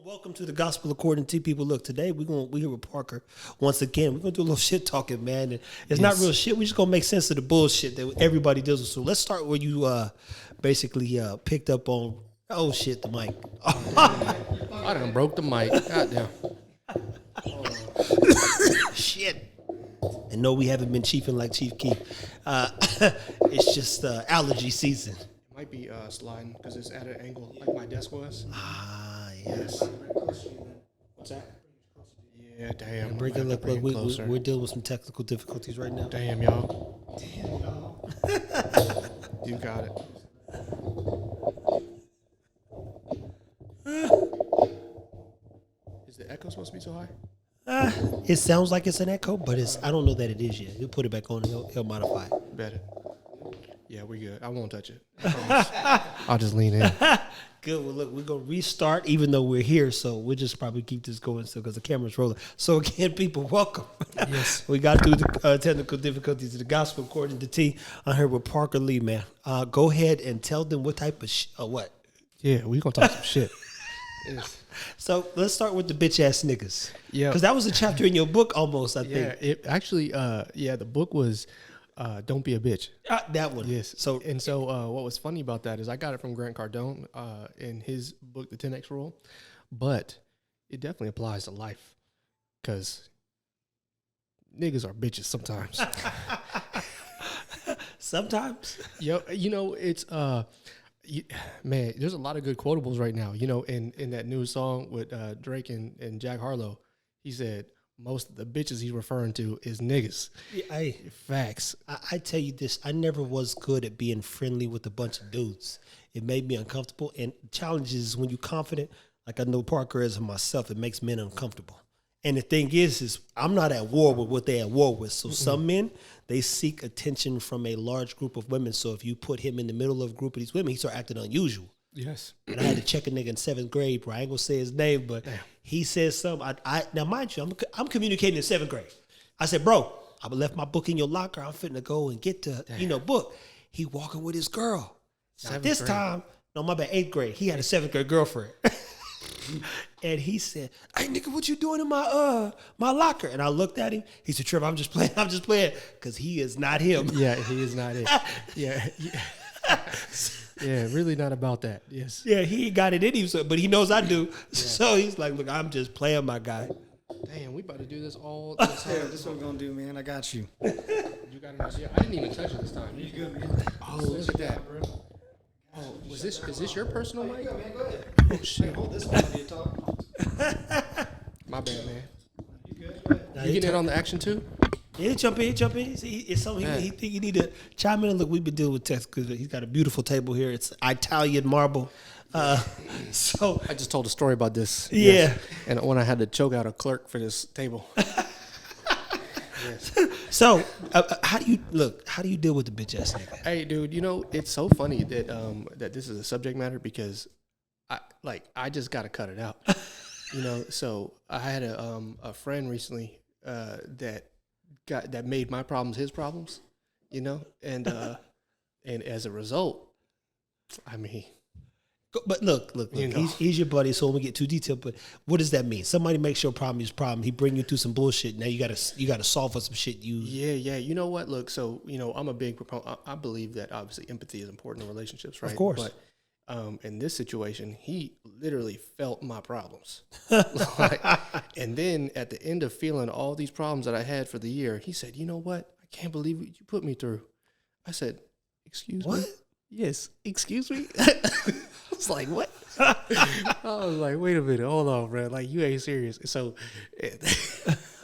Welcome to the Gospel According to People. Look, today we here with Parker once again. We're gonna do a little shit talking, man. And it's not real shit. We just gonna make sense of the bullshit that everybody deals with. So let's start where you basically picked up on. Oh shit, the mic. I done broke the mic. Goddamn. Shit. And no, we haven't been chiefing like Chief Keef. It's just allergy season. Might be sliding because it's at an angle like my desk was. Ah, yes. What's that? Yeah, damn. Bring it, look, we're dealing with some technical difficulties right now. Damn, y'all. You got it. Is the echo supposed to be so high? It sounds like it's an echo, but I don't know that it is yet. He'll put it back on and he'll modify it. Bet it. Yeah, we're good. I won't touch it. I'll just lean in. Good. Well, look, we're going to restart even though we're here, so we'll just probably keep this going still because the camera's rolling. So, again, people, welcome. Yes. We got through the technical difficulties of the Gospel According to T. I'm here with Parker Lee, man. Go ahead and tell them what type of what? Yeah, we going to talk some shit. So, let's start with the bitch-ass niggas. Yeah. Because that was a chapter in your book almost, I think. Yeah, it actually, the book was... Don't be a bitch. That one. Yes. So what was funny about that is I got it from Grant Cardone in his book, The 10X Rule, but it definitely applies to life because niggas are bitches sometimes. Sometimes. It's man, there's a lot of good quotables right now. In that new song with Drake and Jack Harlow, he said, most of the bitches he's referring to is niggas. Yeah, Facts. I tell you this, I never was good at being friendly with a bunch of dudes. It made me uncomfortable. And challenges when you're confident, like I know Parker is and myself, it makes men uncomfortable. And the thing is I'm not at war with what they're at war with. So some men, they seek attention from a large group of women. So if you put him in the middle of a group of these women, he start acting unusual. Yes. And I had to check a nigga in 7th grade, bro. I ain't gonna say his name, but he said something. Now, mind you, I'm communicating in 7th grade. I said, bro, I left my book in your locker. I'm finna go and get the, book. He walking with his girl. Now, this time, no, my bad, 8th grade. He had a 7th grade girlfriend. And he said, hey, nigga, what you doing in my locker? And I looked at him. He said, Trevor, I'm just playing. Because he is not him. Yeah, he is not it. Yeah. Yeah, really not about that. Yes. Yeah, he got it in him, but he knows I do. Yeah. So he's like, look, I'm just playing my guy. Damn, we about to do this all the time. Yeah, this is what we're going to do, man. I got you. You got it. Yeah, I didn't even touch it this time. You good, man? Oh, look at that, bro. Oh, is this your personal mic? Go, man. Go ahead. Oh, shit. Hold this one while you talk. My bad, man. You good? Go ahead. You getting in on the action, too? Yeah, jump in. See, it's something he think he need to chime in. Look, we've been dealing with Tex because he's got a beautiful table here. It's Italian marble. So I just told a story about this. Yeah. Yes. And when I had to choke out a clerk for this table. Yes. So how do you deal with the bitch ass nigga? Hey, dude, it's so funny that that this is a subject matter because I just got to cut it out. So I had a friend recently that made my problems his problems, and as a result, I mean. But look, he's your buddy, so when we get too detailed, but what does that mean? Somebody makes your problem his problem. He bring you through some bullshit. Now you gotta solve for some shit. Yeah. You know what? Look, so I'm a big proponent. I believe that obviously empathy is important in relationships, right? Of course. But in this situation, he literally felt my problems. And then at the end of feeling all these problems that I had for the year, he said, you know what? I can't believe what you put me through. I said, excuse me? Yes, excuse me? I was like, what? I was like, wait a minute. Hold on, bro. Like, you ain't serious. So,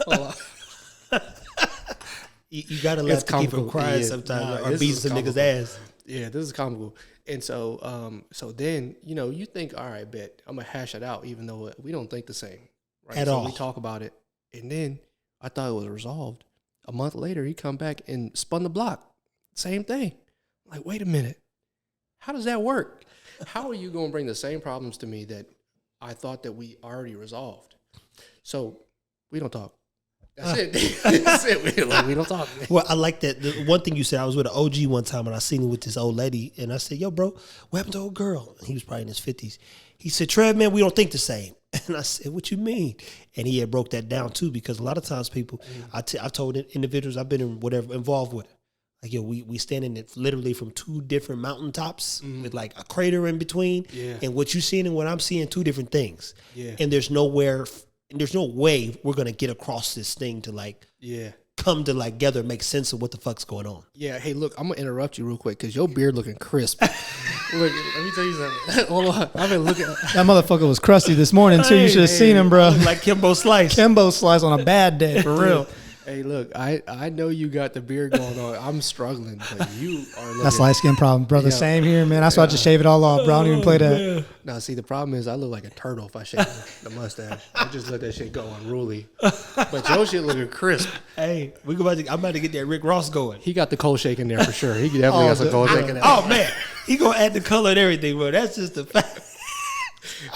hold on. You got to laugh to keep from crying sometimes or beating some nigga's ass. Yeah, this is comical. And so then, you think, all right, bet, I'm going to hash it out, even though we don't think the same. Right? At all. We talk about it. And then I thought it was resolved. A month later, he come back and spun the block. Same thing. I'm like, wait a minute. How does that work? How are you going to bring the same problems to me that I thought that we already resolved? So we don't talk. That's it. That's it. We don't talk. Well, I like that. The one thing you said, I was with an OG one time and I seen him with this old lady and I said, yo, bro, what happened to old girl? And he was probably in his 50s. He said, Trev, man, we don't think the same. And I said, what you mean? And he had broke that down too, because a lot of times people, I told individuals I've been in whatever involved with, like, yo, we standing at literally from two different mountaintops with like a crater in between. Yeah. And what you seeing and what I'm seeing, two different things. Yeah. And there's no way we're going to get across this thing to like come to like together and make sense of what the fuck's going on. Yeah. Hey, look, I'm going to interrupt you real quick because your beard looking crisp. Look, let me tell you something. Hold on. I've been looking. That motherfucker was crusty this morning too. You should have seen him, bro. Like Kimbo Slice. Kimbo Slice on a bad day, for real. Hey, look, I know you got the beard going on. I'm struggling, but you are looking. That's light skin problem, brother. Yeah. Same here, man. That's why I just shave it all off, bro. I don't even play that. Now, see, the problem is I look like a turtle if I shave the mustache. I just let that shit go unruly. But your shit looking crisp. Hey, I'm about to get that Rick Ross going. He got the cold shake in there for sure. He definitely got some cold shake in there. Oh man, he gonna add the color and everything, bro. That's just the fact.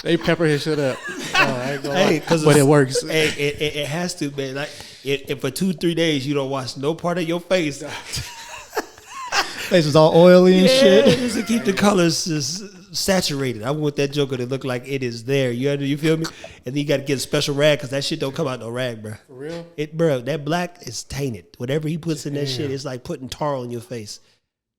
They pepper his shit up. I ain't gonna lie. Hey, But it works. Hey, it has to, man. Like, if for 2-3 days you don't wash no part of your face, Face was all oily and shit. just to keep the colors just saturated. I want that Joker to look like it is there. You feel me? And then you got to get a special rag because that shit don't come out no rag, bro. For real? Bro, that black is tainted. Whatever he puts in that shit, it's like putting tar on your face.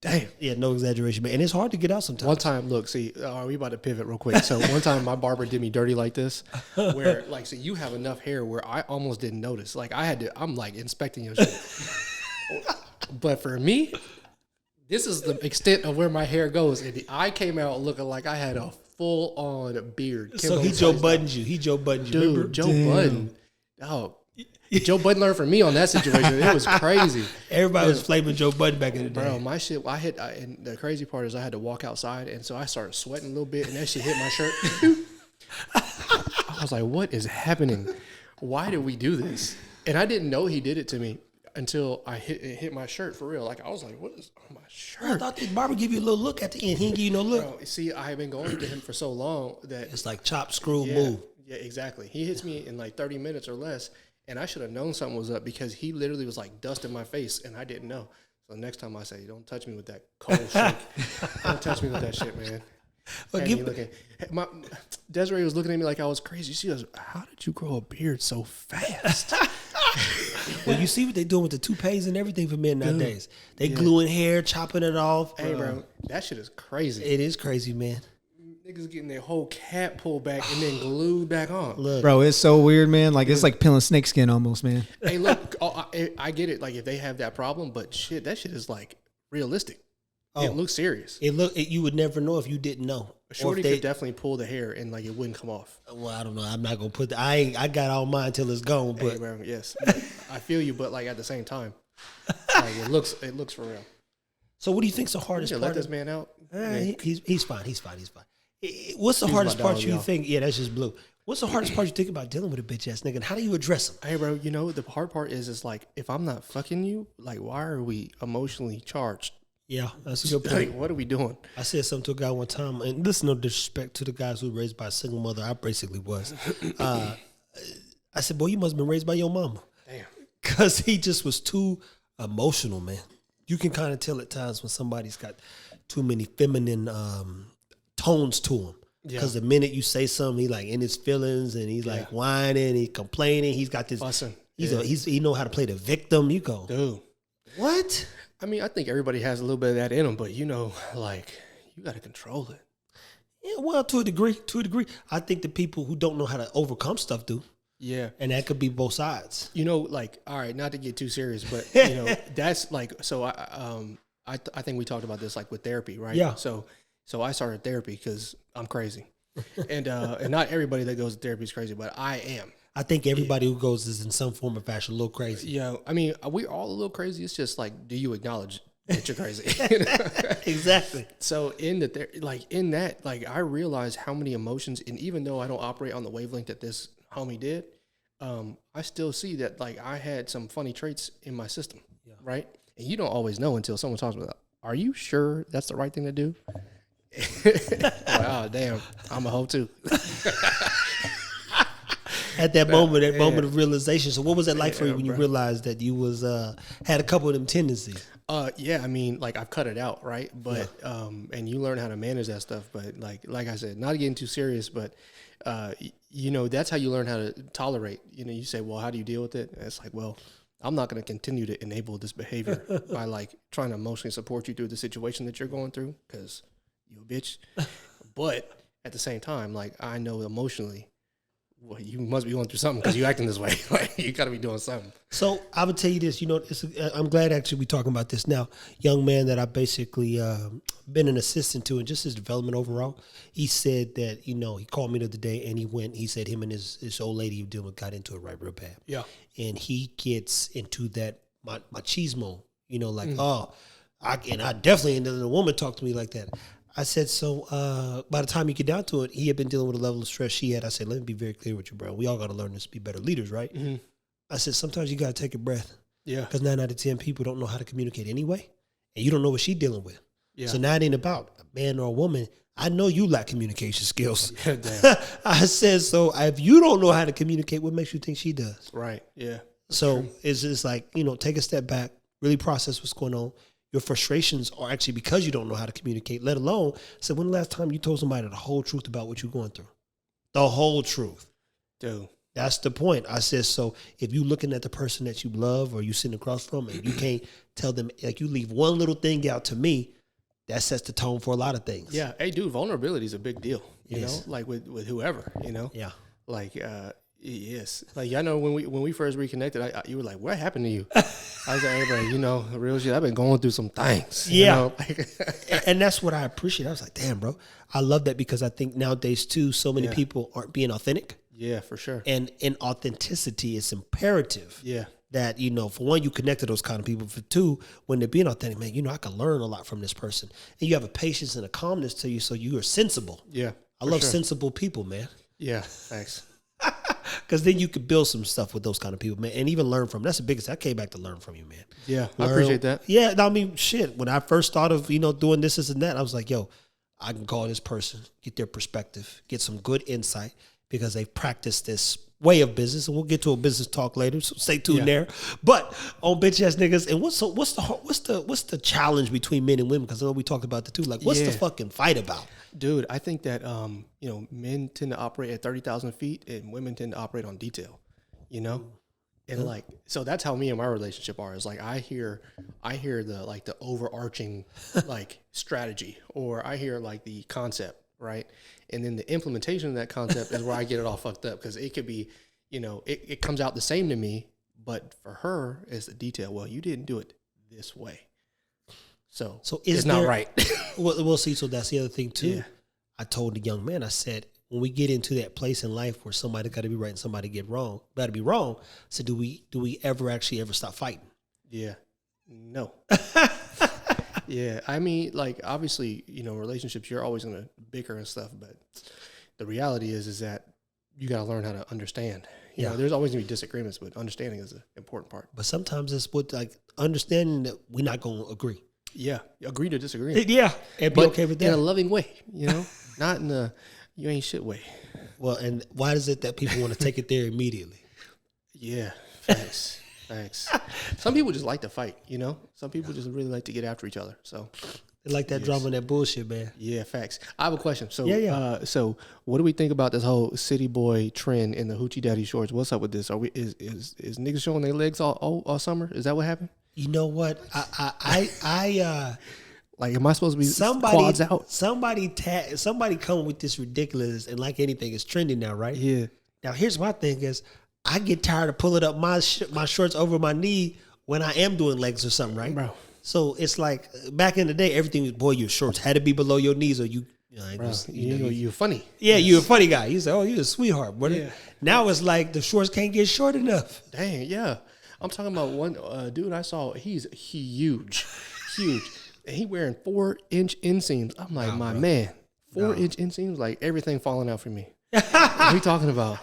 Damn. Yeah, no exaggeration, man. And it's hard to get out sometimes. One time, look, see, we about to pivot real quick. So one time my barber did me dirty like this, where like, so you have enough hair where I almost didn't notice. Like I'm like inspecting your shit. But for me, this is the extent of where my hair goes. And I came out looking like I had a full on beard. So he Joe Buddened you. He Joe Buddened you. Dude, Remember? Joe Budden. Oh, Joe Budden learned from me on that situation. It was crazy. Everybody was flaming Joe Budden back in the day. Bro, my shit, and the crazy part is I had to walk outside, and so I started sweating a little bit, and that shit hit my shirt. I was like, what is happening? Why did we do this? And I didn't know he did it to me until it hit my shirt for real. Like, I was like, what is on my I shirt? thought that Barber give you a little look at the end. He didn't give you no look. Bro, see, I have been going to him for so long that It's like chop, screw, move. yeah, exactly. He hits me in like 30 minutes or less, and I should have known something was up because he literally was like dusting my face, and I didn't know. So next time I say, don't touch me with that cold shake. Don't touch me with that shit, man. Well, Desiree was looking at me like I was crazy. She goes, how did you grow a beard so fast? Well, you see what they doing with the toupees and everything for men nowadays. They gluing hair, chopping it off. Hey, bro, that shit is crazy. It is crazy, man. Niggas getting their whole cap pulled back and then glued back on. Look, Bro, it's so weird, man. Like, it's like peeling snake skin almost, man. Hey, look, I get it. Like, if they have that problem, but shit, that shit is like realistic. It looks serious. You would never know if you didn't know. Shorty could definitely pull the hair and like it wouldn't come off. Well, I don't know. I'm not gonna put. I got all mine till it's gone. But Hey, bro, yes, I feel you, but like at the same time, like it looks for real. so, what do you think's the hardest Let part? this man out. He's fine. What's the hardest my part dog, you y'all. think? Yeah, that's just blue. What's the hardest part you think about dealing with a bitch ass nigga? And how do you address him? Hey, bro, you know the hard part is like if I'm not fucking you, like why are we emotionally charged? Yeah, that's a good point. Like, what are we doing? I said something to a guy one time, and this is no disrespect to the guys who were raised by a single mother. I basically was. I said, boy, you must have been raised by your mama. Damn. Because he just was too emotional, man. You can kind of tell at times when somebody's got too many feminine tones to him. Because the minute you say something, he like in his feelings, and he's like whining, he's complaining. He's got this. Fussing. He know how to play the victim. You go, Dude. what? I mean, I think everybody has a little bit of that in them, but you know, like you got to control it. Yeah, well, to a degree. I think the people who don't know how to overcome stuff do. Yeah. And that could be both sides. You know, like, all right, not to get too serious, but you know, that's like, so I think we talked about this like with therapy, right? Yeah. So I started therapy because I'm crazy, and not everybody that goes to therapy is crazy, but I am. I think everybody who goes is in some form or fashion a little crazy. Yeah, I mean, we're all a little crazy. It's just like, do you acknowledge that you're crazy? Exactly. So in that, I realized how many emotions, and even though I don't operate on the wavelength that this homie did, I still see that like I had some funny traits in my system, right? And you don't always know until someone talks about, are you sure that's the right thing to do? Oh, damn, I'm a hoe too. At that moment, moment of realization. So what was that like for you when you realized that you was had a couple of them tendencies? Yeah, I mean, like I've cut it out, right? But and you learn how to manage that stuff. But like I said, not getting too serious, but you know, that's how you learn how to tolerate. You know, you say, well, how do you deal with it? And it's like, well, I'm not going to continue to enable this behavior by like trying to emotionally support you through the situation that you're going through because you a bitch. But at the same time, like I know emotionally, well, you must be going through something because you acting this way. Like you got to be doing something. So I would tell you this, you know, I'm glad actually we talking about this now. Young man that I basically been an assistant to and just his development overall. He said that, you know, he called me the other day and he said him and his old lady he was dealing with got into it right real bad. Yeah. And he gets into that machismo, you know, like, I definitely ain't letting a woman talk to me like that. I said, so by the time you get down to it, he had been dealing with a level of stress she had. I said, let me be very clear with you, bro. We all got to learn this to be better leaders, right? Mm-hmm. I said, sometimes you got to take a breath. Yeah. Because 9 out of 10 people don't know how to communicate anyway. And you don't know what she's dealing with. Yeah. So now it ain't about a man or a woman. I know you lack communication skills. Damn. I said, so if you don't know how to communicate, what makes you think she does? Right. Yeah. So it's just like, you know, take a step back, really process what's going on. Your frustrations are actually because you don't know how to communicate, let alone, so when the last time you told somebody the whole truth about what you're going through? The whole truth. Dude. That's the point. I said, so if you're looking at the person that you love or you sitting across from and you can't tell them, like you leave one little thing out to me, that sets the tone for a lot of things. Yeah. Hey, dude, vulnerability is a big deal, you know, like with whoever, you know? Yeah. Like, yes. Like, I know when we first reconnected, you were like, what happened to you? I was like, hey, bro, you know, real shit, I've been going through some things. Yeah. You know? And that's what I appreciate. I was like, damn, bro. I love that because I think nowadays, too, so many people aren't being authentic. Yeah, for sure. And in authenticity, it's imperative. Yeah. That, you know, for one, you connect to those kind of people. For two, when they're being authentic, man, you know, I can learn a lot from this person. And you have a patience and a calmness to you, so you are sensible. Yeah. I love sensible people, man. Yeah, thanks. Because then you could build some stuff with those kind of people, man, and even learn from them. That's the biggest. I came back to learn from you, man. Yeah, I appreciate that. Yeah, I mean, shit. When I first thought of, you know, doing this and that, I was like, yo, I can call this person, get their perspective, get some good insight because they've practiced this way of business, and we'll get to a business talk later. So stay tuned there. But on bitch ass niggas, and what's the challenge between men and women? Because I know we talked about the two. Like, what's the fucking fight about? Dude, I think that you know, men tend to operate at 30,000 feet, and women tend to operate on detail. You know, and like, so that's how me and my relationship are. Is like I hear the overarching like strategy, or I hear like the concept, right? And then the implementation of that concept is where I get it all fucked up because it could be, you know, it comes out the same to me, but for her, it's the detail. Well, you didn't do it this way. So it's not right. We'll see. So that's the other thing, too. Yeah. I told the young man, I said, when we get into that place in life where somebody got to be right and somebody got to be wrong, I said, do we ever stop fighting? Yeah. No. Yeah, I mean, like, obviously, you know, relationships, you're always going to bicker and stuff, but the reality is that you got to learn how to understand. You know, there's always going to be disagreements, but understanding is an important part. But sometimes it's like understanding that we're not going to agree. Yeah, agree to disagree. Yeah, and be okay with that. In a loving way, you know, not in a you ain't shit way. Well, and why is it that people want to take it there immediately? Yeah, thanks. Thanks. Some people just like to fight, you know? Some people just really like to get after each other. So they like that drama and that bullshit, man. Yeah, facts. I have a question. So so what do we think about this whole city boy trend in the Hoochie Daddy shorts? What's up with this? Are we is niggas showing their legs all summer? Is that what happened? You know what? I like, am I supposed to be quads out? Somebody come with this ridiculous, and like anything, it's trending now, right? Yeah. Now here's my thing is, I get tired of pulling up my shorts over my knee when I am doing legs or something, right? Bro. So it's like back in the day, everything was, boy, your shorts had to be below your knees or you. You're funny. Yeah, you're a funny guy. You say, oh, you're a sweetheart, brother. Yeah. Now it's like the shorts can't get short enough. Dang, yeah. I'm talking about one dude I saw. He's huge. And he wearing 4-inch inseams. I'm like, my man, 4-inch inseams, like everything falling out for me. What are you talking about?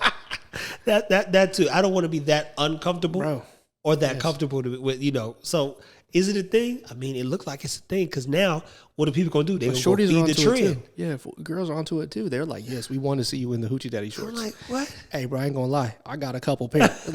That too. I don't want to be that uncomfortable, bro, or that comfortable with, you know. So is it a thing? I mean, it looks like it's a thing because now what are people gonna do? They're gonna go feed the trend. Yeah, girls are onto it too. They're like, yes, we want to see you in the Hoochie Daddy shorts. I'm like, what? Hey, bro, I ain't gonna lie. I got a couple pairs.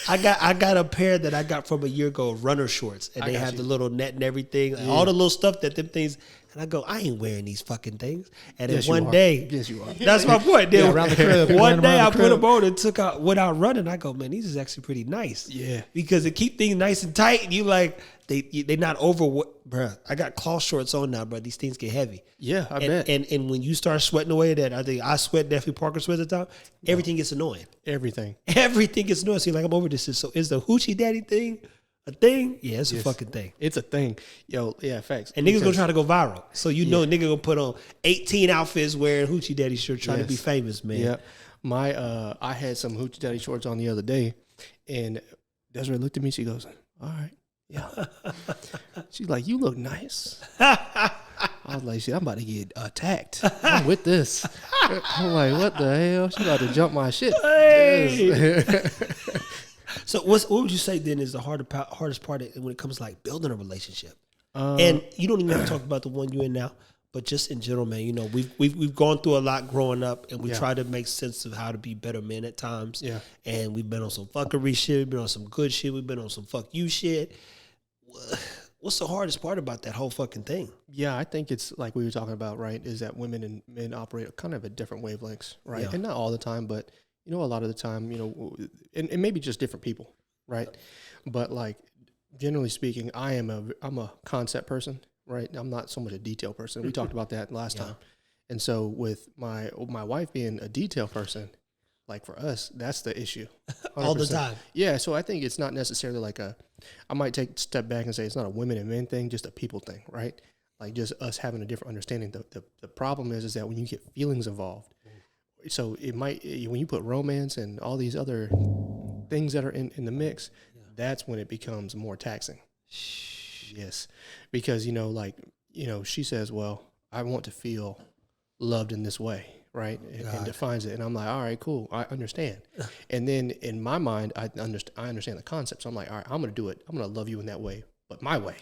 I got a pair that I got from a year ago, runner shorts, and they have the little net and everything, all the little stuff that them things. And I go, I ain't wearing these fucking things. And then Yes, you one are. day, Yes, you are. that's my point. Then around the crib. one Running day around I the put crib. them on and went out running. I go, man, these is actually pretty nice. Yeah. Because it keep things nice and tight. And you like, they not over what, bruh. I got cloth shorts on now, bro. These things get heavy. Yeah, I and, bet. And when you start sweating away that, I think I sweat, definitely Parker sweats at the time, everything gets annoying. Everything. Everything gets annoying. So you're like, I'm over this. So is the hoochie daddy thing a thing? Yeah, it's a fucking thing. It's a thing. Yo, yeah, facts. And niggas gonna try to go viral. So you know nigga gonna put on 18 outfits wearing hoochie daddy shirt trying to be famous, man. Yeah. I had some Hoochie Daddy shorts on the other day, and Desiree looked at me, she goes, all right, yeah. She's like, you look nice. I was like, shit, I'm about to get attacked. I'm with this. I'm like, what the hell? She about to jump my shit. Hey. So what would you say then is the hardest part when it comes to like building a relationship? And you don't even have to talk about the one you're in now, but just in general, man. You know, we've gone through a lot growing up, and we try to make sense of how to be better men at times. Yeah. And we've been on some fuckery shit. We've been on some good shit. We've been on some fuck you shit. What's the hardest part about that whole fucking thing? Yeah, I think it's like we were talking about, right? Is that women and men operate kind of at different wavelengths, right? Yeah. And not all the time, but you know, a lot of the time, you know, and maybe just different people, right? But like generally speaking, I'm a concept person, right? I'm not so much a detail person. We talked about that last time. And so with my wife being a detail person, like for us, that's the issue. 100%. All the time. Yeah, so I think it's not necessarily like I might take a step back and say it's not a women and men thing, just a people thing, right? Like just us having a different understanding. The problem is that when you get feelings involved, so it might, when you put romance and all these other things that are in the mix, that's when it becomes more taxing. Yes. Because, you know, like, you know, she says, well, I want to feel loved in this way, right? And defines it. And I'm like, all right, cool. I understand. And then in my mind, I understand the concept. So I'm like, all right, I'm going to do it. I'm going to love you in that way, but my way,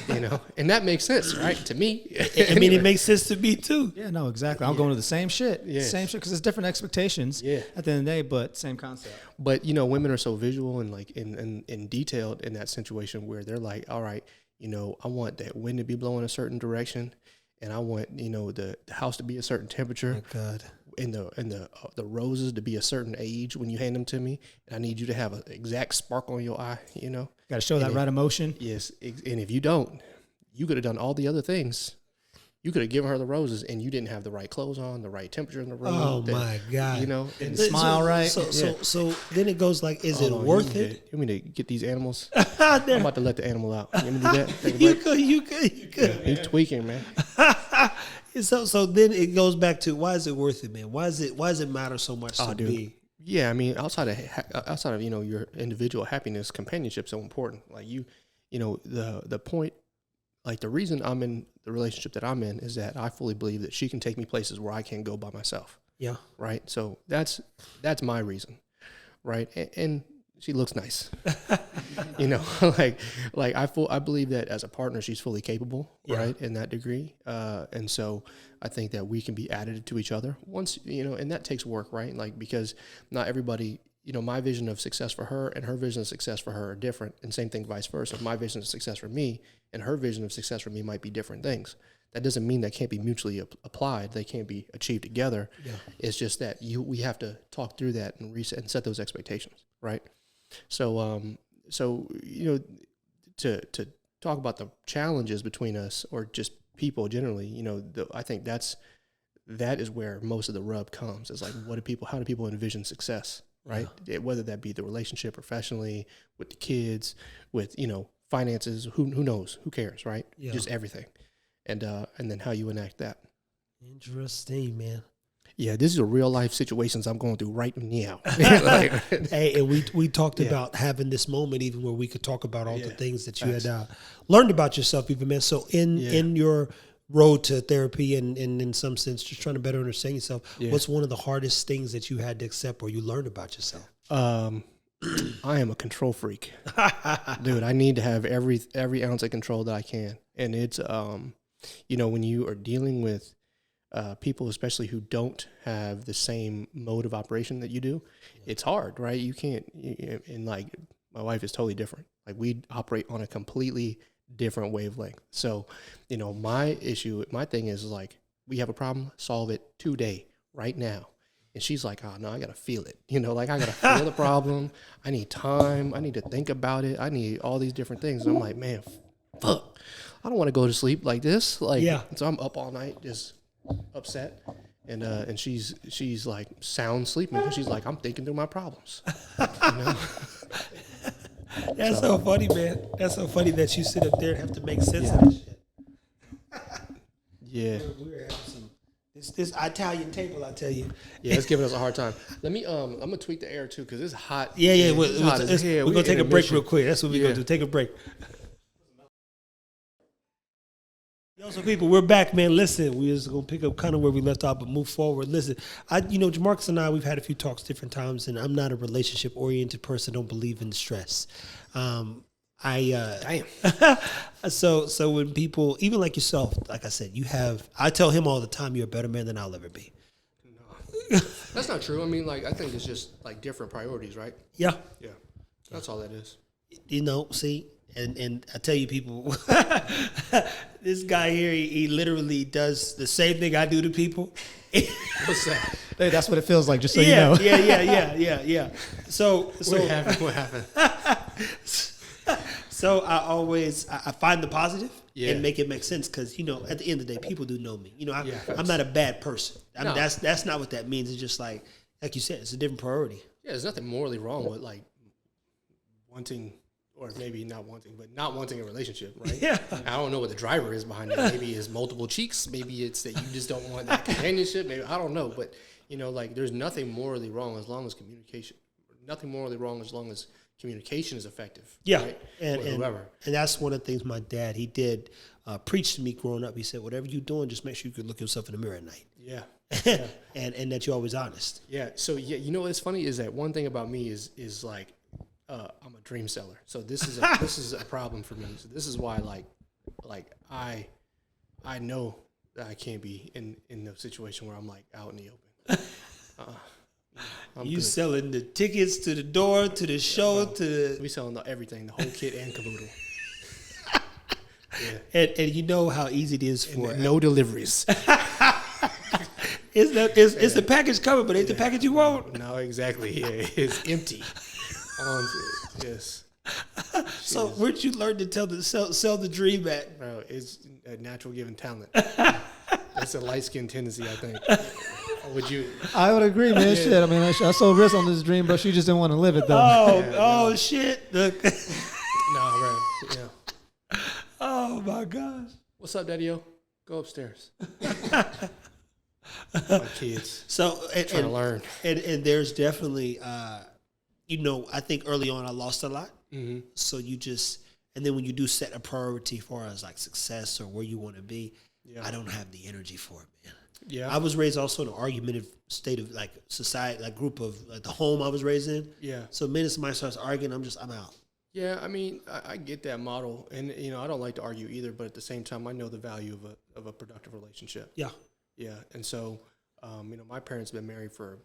you know? And that makes sense, right? To me. I mean, it makes sense to me too. Yeah, no, exactly. I'm going to the same shit. Yeah. Same shit, because it's different expectations at the end of the day, but same concept. But, you know, women are so visual and like in detailed in that situation where they're like, all right, you know, I want that wind to be blowing a certain direction, and I want, you know, the house to be a certain temperature. Oh, God. And the roses to be a certain age when you hand them to me. And I need you to have an exact sparkle in your eye, you know. Got to show that right emotion. Yes. And if you don't, you could have done all the other things. You could have given her the roses, and you didn't have the right clothes on, the right temperature in the room. Oh my God. You know, and smile right. So then it goes like, is it worth it? You mean to get these animals? I'm about to let the animal out. You want me to do that? Take a break? You could. Yeah, he's tweaking, man. So then it goes back to, why is it worth it, man? Why does it matter so much to me? Yeah, I mean, outside of you know, your individual happiness, companionship's so important. Like you know, the point, like the reason I'm in the relationship that I'm in is that I fully believe that she can take me places where I can't go by myself. Yeah. Right. So that's my reason. Right. And she looks nice. You know, like I believe that as a partner, she's fully capable, right, in that degree. And so I think that we can be additive to each other once, you know, and that takes work, right? Like, because not everybody, you know, my vision of success for her and her vision of success for her are different, and same thing vice versa. My vision of success for me and her vision of success for me might be different things. That doesn't mean they can't be mutually applied. They can't be achieved together. Yeah. It's just that we have to talk through that and reset and set those expectations, right? So, you know, to talk about the challenges between us, or just people generally, you know, I think that is where most of the rub comes. Is like, how do people envision success, right? Yeah. Whether that be the relationship, professionally, with the kids, with, you know, finances, who knows, who cares, right? Yeah. Just everything, and then how you enact that. Interesting, man. Yeah, this is a real life situations I'm going through right now. Hey, and we talked about having this moment even where we could talk about all the things that you had learned about yourself, even, man. So in your road to therapy and in some sense just trying to better understand yourself, what's one of the hardest things that you had to accept or you learned about yourself? I am a control freak. Dude, I need to have every ounce of control that I can. And it's you know, when you are dealing with people, especially who don't have the same mode of operation that you do, it's hard, right? You can't, and like my wife is totally different. Like we operate on a completely different wavelength. So, you know, my thing is like, we have a problem, solve it today, right now. And she's like, oh no, I gotta feel it. You know, like I gotta feel the problem. I need time. I need to think about it. I need all these different things. And I'm like, man, fuck. I don't want to go to sleep like this. Like, so I'm up all night just upset. And she's like sound sleeping because she's like, I'm thinking through my problems. You know? That's so funny, man. That's so funny that you sit up there and have to make sense of this shit. Yeah. We're having some this Italian table, I tell you. Yeah, it's giving us a hard time. Let me I'm gonna tweak the air too because it's hot. Yeah. It's hot as hell. We're gonna take a break real quick. That's what we're gonna do. Take a break. Yo, so people, we're back, man. Listen, we're just gonna pick up kind of where we left off, but move forward. Listen, Jamarcus and I, we've had a few talks different times, and I'm not a relationship oriented person. Don't believe in stress. Damn. So when people, even like yourself, like I said, I tell him all the time, you're a better man than I'll ever be. No, that's not true. I mean, like, I think it's just like different priorities, right? Yeah. Yeah. That's all that is. See, and I tell you, people, this guy here, he literally does the same thing I do to people. What's that? Hey, that's what it feels like, just so you know. Yeah. So What happened? So I find the positive Yeah. and make it make sense because, at the end of the day, people do know me. Yeah. I'm not a bad person. No. That's not what that means. It's just like you said, it's a different priority. Yeah, there's nothing morally wrong with like wanting, or maybe not wanting, but not wanting a relationship, right? Yeah. I don't know what the driver is behind it. Maybe it's multiple cheeks. Maybe it's that you just don't want that companionship. Maybe I don't know, but like there's nothing morally wrong as long as communication. Nothing morally wrong as long as communication is effective. Yeah, right? and whoever. And that's one of the things my dad, he did preach to me growing up. He said, whatever you're doing, just make sure you can look yourself in the mirror at night. Yeah. and that you're always honest. Yeah. So what's funny is that one thing about me is like I'm a dream seller. So this is a problem for me. So this is why like I know that I can't be in the situation where I'm like out in the open. You good. selling the tickets to the door, to the show, to the... We selling everything, the whole kit and caboodle. Yeah. And you know how easy it is for... No deliveries. It's the package coming, but ain't the package you want. No, exactly. Yeah, it's empty. Yes. So where'd you learn to sell the dream at? Bro, it's a natural given talent. That's a light-skinned tendency, I think. Would you? I would agree, man. Yeah. Shit, I mean, I sold Riz on this dream, but she just didn't want to live it, though. Shit. Look. No, right. Yeah. Oh, my gosh. What's up, Daddy-O? Go upstairs. My kids. So, Trying to learn. And there's definitely, I think early on I lost a lot. Mm-hmm. So and then when you do set a priority for as like success or where you want to be, I don't have the energy for it, man. Yeah. I was raised also in an argumentative state of like society, like group of like the home I was raised in. Yeah. So the minute somebody starts arguing, I'm out. Yeah, I mean, I get that model, and I don't like to argue either, but at the same time, I know the value of a productive relationship. Yeah. Yeah, and so, my parents have been married for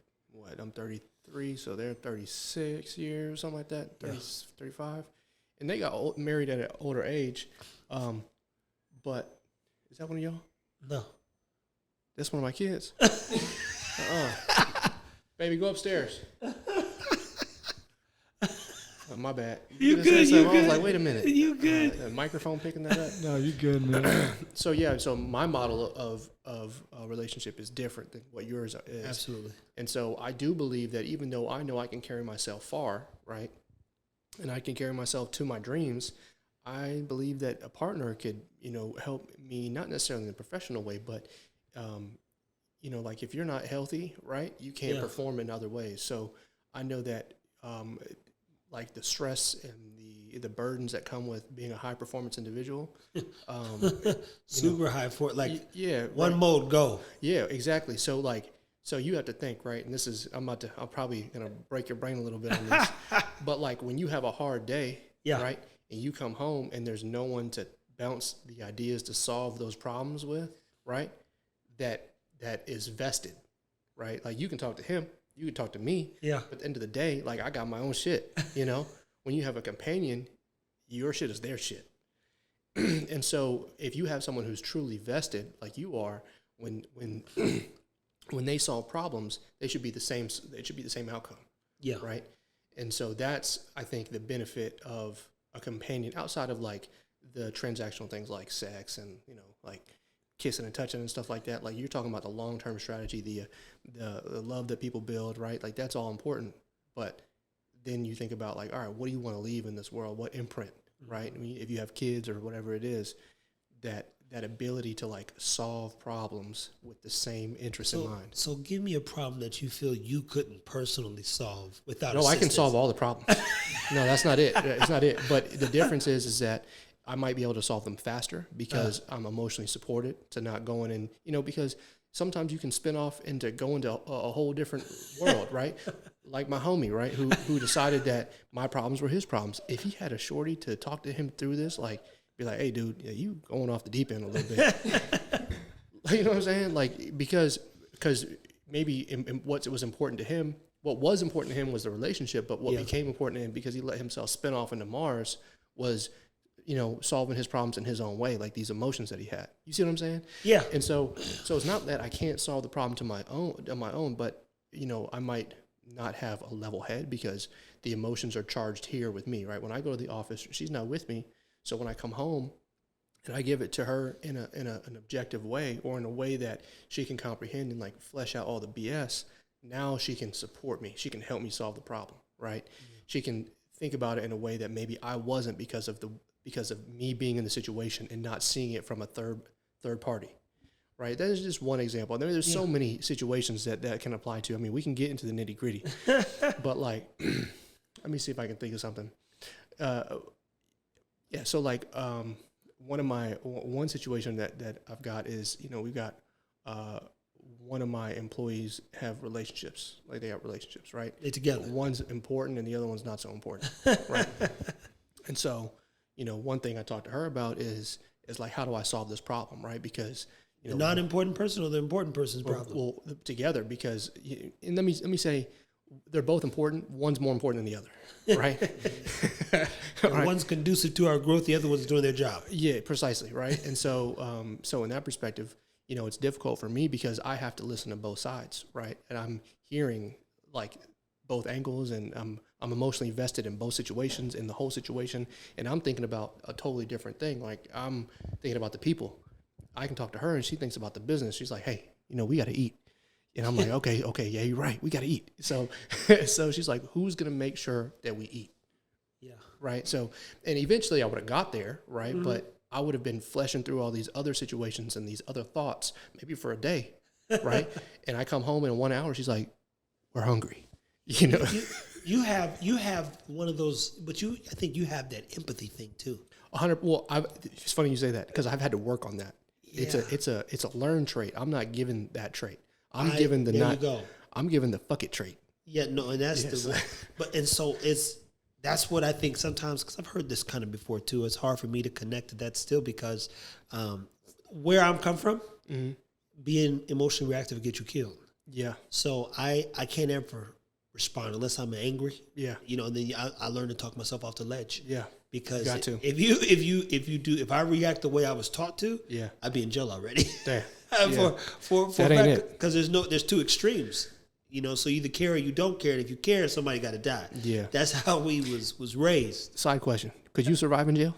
I'm 33, so they're 36 years, something like that, 35, and they got married at an older age. But is that one of y'all? No. That's one of my kids. Baby, go upstairs. My bad. You just good, said you something. I was good. like, wait a minute. You good. The microphone picking that up? No, you good, man. So my model of a relationship is different than what yours is. Absolutely. And so I do believe that even though I know I can carry myself far, right, and I can carry myself to my dreams, I believe that a partner could, help me, not necessarily in a professional way, but, like if you're not healthy, right, you can't perform in other ways. So I know that, like the stress and the burdens that come with being a high performance individual, super high for like one right. mode go. Yeah, exactly. So you have to think, right? And I'm probably gonna break your brain a little bit on this, but like when you have a hard day, right, and you come home and there's no one to bounce the ideas to solve those problems with, right? That is vested, right? Like you can talk to him. You can talk to me, but at the end of the day, like I got my own shit, When you have a companion, your shit is their shit. And so if you have someone who's truly vested like you are, when when they solve problems, they should be the same. It should be the same outcome. Yeah. Right. And so that's, I think, the benefit of a companion outside of like the transactional things like sex and, you know, like kissing and touching and stuff like that. Like you're talking about the long-term strategy, the love that people build, right? Like that's all important. But then you think about like, all right, what do you want to leave in this world? What imprint, right? I mean, if you have kids or whatever it is, that ability to like solve problems with the same interest in mind. So give me a problem that you feel you couldn't personally solve without No, I can assistance. solve all the problems. No, that's not it. It's not it. But the difference is that I might be able to solve them faster because I'm emotionally supported to not going in, you know, because sometimes you can spin off into going to a whole different world, right? Like my homie, right, who decided that my problems were his problems. If he had a shorty to talk to him through this, like, be like, hey, dude, yeah, you going off the deep end a little bit. You know what I'm saying? Like, because maybe what was important to him was the relationship, but what became important to him because he let himself spin off into Mars was, you know, solving his problems in his own way, like these emotions that he had. You see what I'm saying? Yeah. And so it's not that I can't solve the problem on my own, but, you know, I might not have a level head because the emotions are charged here with me, right? When I go to the office, she's not with me. So when I come home and I give it to her in an objective way or in a way that she can comprehend and like flesh out all the BS, now she can support me. She can help me solve the problem, right? Mm-hmm. She can think about it in a way that maybe I wasn't because of me being in the situation and not seeing it from a third party, right? That is just one example. There's so many situations that can apply to. I mean, we can get into the nitty gritty, but like, let me see if I can think of something. Yeah, so like one situation that I've got is, you know, we've got one of my employees have relationships, like they have relationships, right? They together. One's important and the other one's not so important, right? And so, you know, one thing I talked to her about is like, how do I solve this problem, right? Because, you know, the non-important person or the important person's problem? Well, together, because, and let me say, they're both important. One's more important than the other, right? Right. One's conducive to our growth. The other one's doing their job. Yeah, precisely, right? And so, so in that perspective, you know, it's difficult for me because I have to listen to both sides, right? And I'm hearing like both angles, and I'm emotionally invested in both situations, in the whole situation, and I'm thinking about a totally different thing. Like I'm thinking about the people. I can talk to her, and she thinks about the business. She's like, hey, you know, we got to eat. And I'm like, okay, yeah, you're right. We got to eat. So she's like, who's going to make sure that we eat? Yeah. Right. So, and eventually I would have got there. Right. Mm-hmm. But I would have been fleshing through all these other situations and these other thoughts, maybe for a day. Right. And I come home in 1 hour. She's like, we're hungry. You know, you have one of those, but I think you have that empathy thing too. 100. Well, it's funny you say that because I've had to work on that. Yeah. It's a learned trait. I'm not given that trait. I'm given the fuck it trait. Yeah, no, and that's that's what I think sometimes, because I've heard this kind of before too. It's hard for me to connect to that still because where I'm come from, mm-hmm. being emotionally reactive will get you killed. Yeah. So I can't ever respond unless I'm angry. Yeah. You know, and then I learn to talk myself off the ledge. Yeah. Because if I react the way I was taught to, yeah, I'd be in jail already. Damn. for that ain't it. Because there's two extremes. You know, so you either care or you don't care. And if you care, somebody got to die. Yeah. That's how we was raised. Side question: could you survive in jail?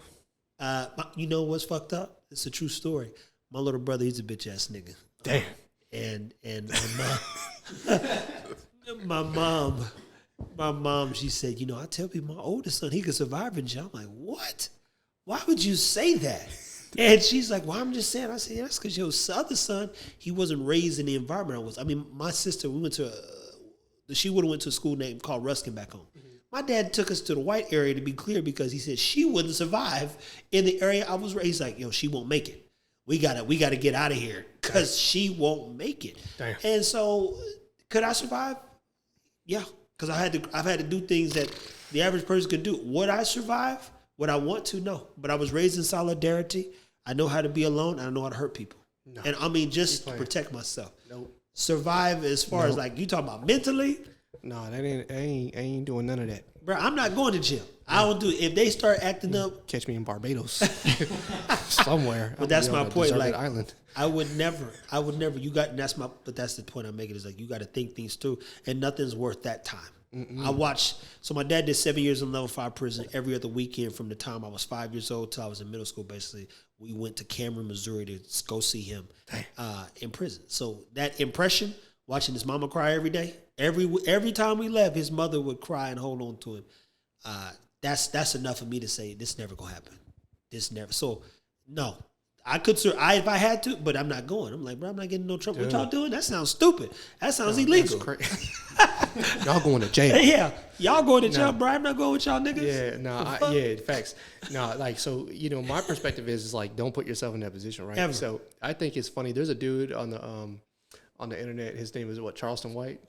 You know what's fucked up? It's a true story. My little brother, he's a bitch ass nigga. Damn. And my mom, she said, you know, I tell people my oldest son, he could survive in jail. I'm like, what? Why would you say that? And she's like, well, I'm just saying. I said, yeah, that's because your other son, he wasn't raised in the environment I was. I mean, my sister, she would have went to a school called Ruskin back home. Mm-hmm. My dad took us to the white area, to be clear, because he said she wouldn't survive in the area I was raised. He's like, yo, she won't make it. We gotta get out of here because she won't make it. Damn. And so, could I survive? Yeah, because I've had to do things that the average person could do. Would I survive? Would I want to? No. But I was raised in solidarity. I know how to be alone. And I know how to hurt people. No. And I mean, just to protect myself. Nope. Survive as far as like you talking about mentally. No, I ain't doing none of that. bro, I'm not going to jail. I don't do it. If they start acting up, Catch me in Barbados somewhere. but that's my point. Like, island. I would never. But that's the point I'm making is like, you got to think things through, and nothing's worth that time. So my dad did 7 years in level 5 prison. Every other weekend from the time I was 5 years old till I was in middle school, basically, we went to Cameron, Missouri to go see him in prison. So that impression, watching his mama cry every day, every time we left, his mother would cry and hold on to him. That's enough for me to say this never gonna happen. This never. So no, I could. If I had to, but I'm not going. I'm like, bro, I'm not getting no trouble. Dude. What y'all doing? That sounds stupid. That sounds illegal. Y'all going to jail? Yeah, y'all going to jail, bro. I'm not going with y'all niggas. Yeah, facts. No, like, so, my perspective is like, don't put yourself in that position, right? Ever. So I think it's funny. There's a dude on the internet. His name is Charleston White.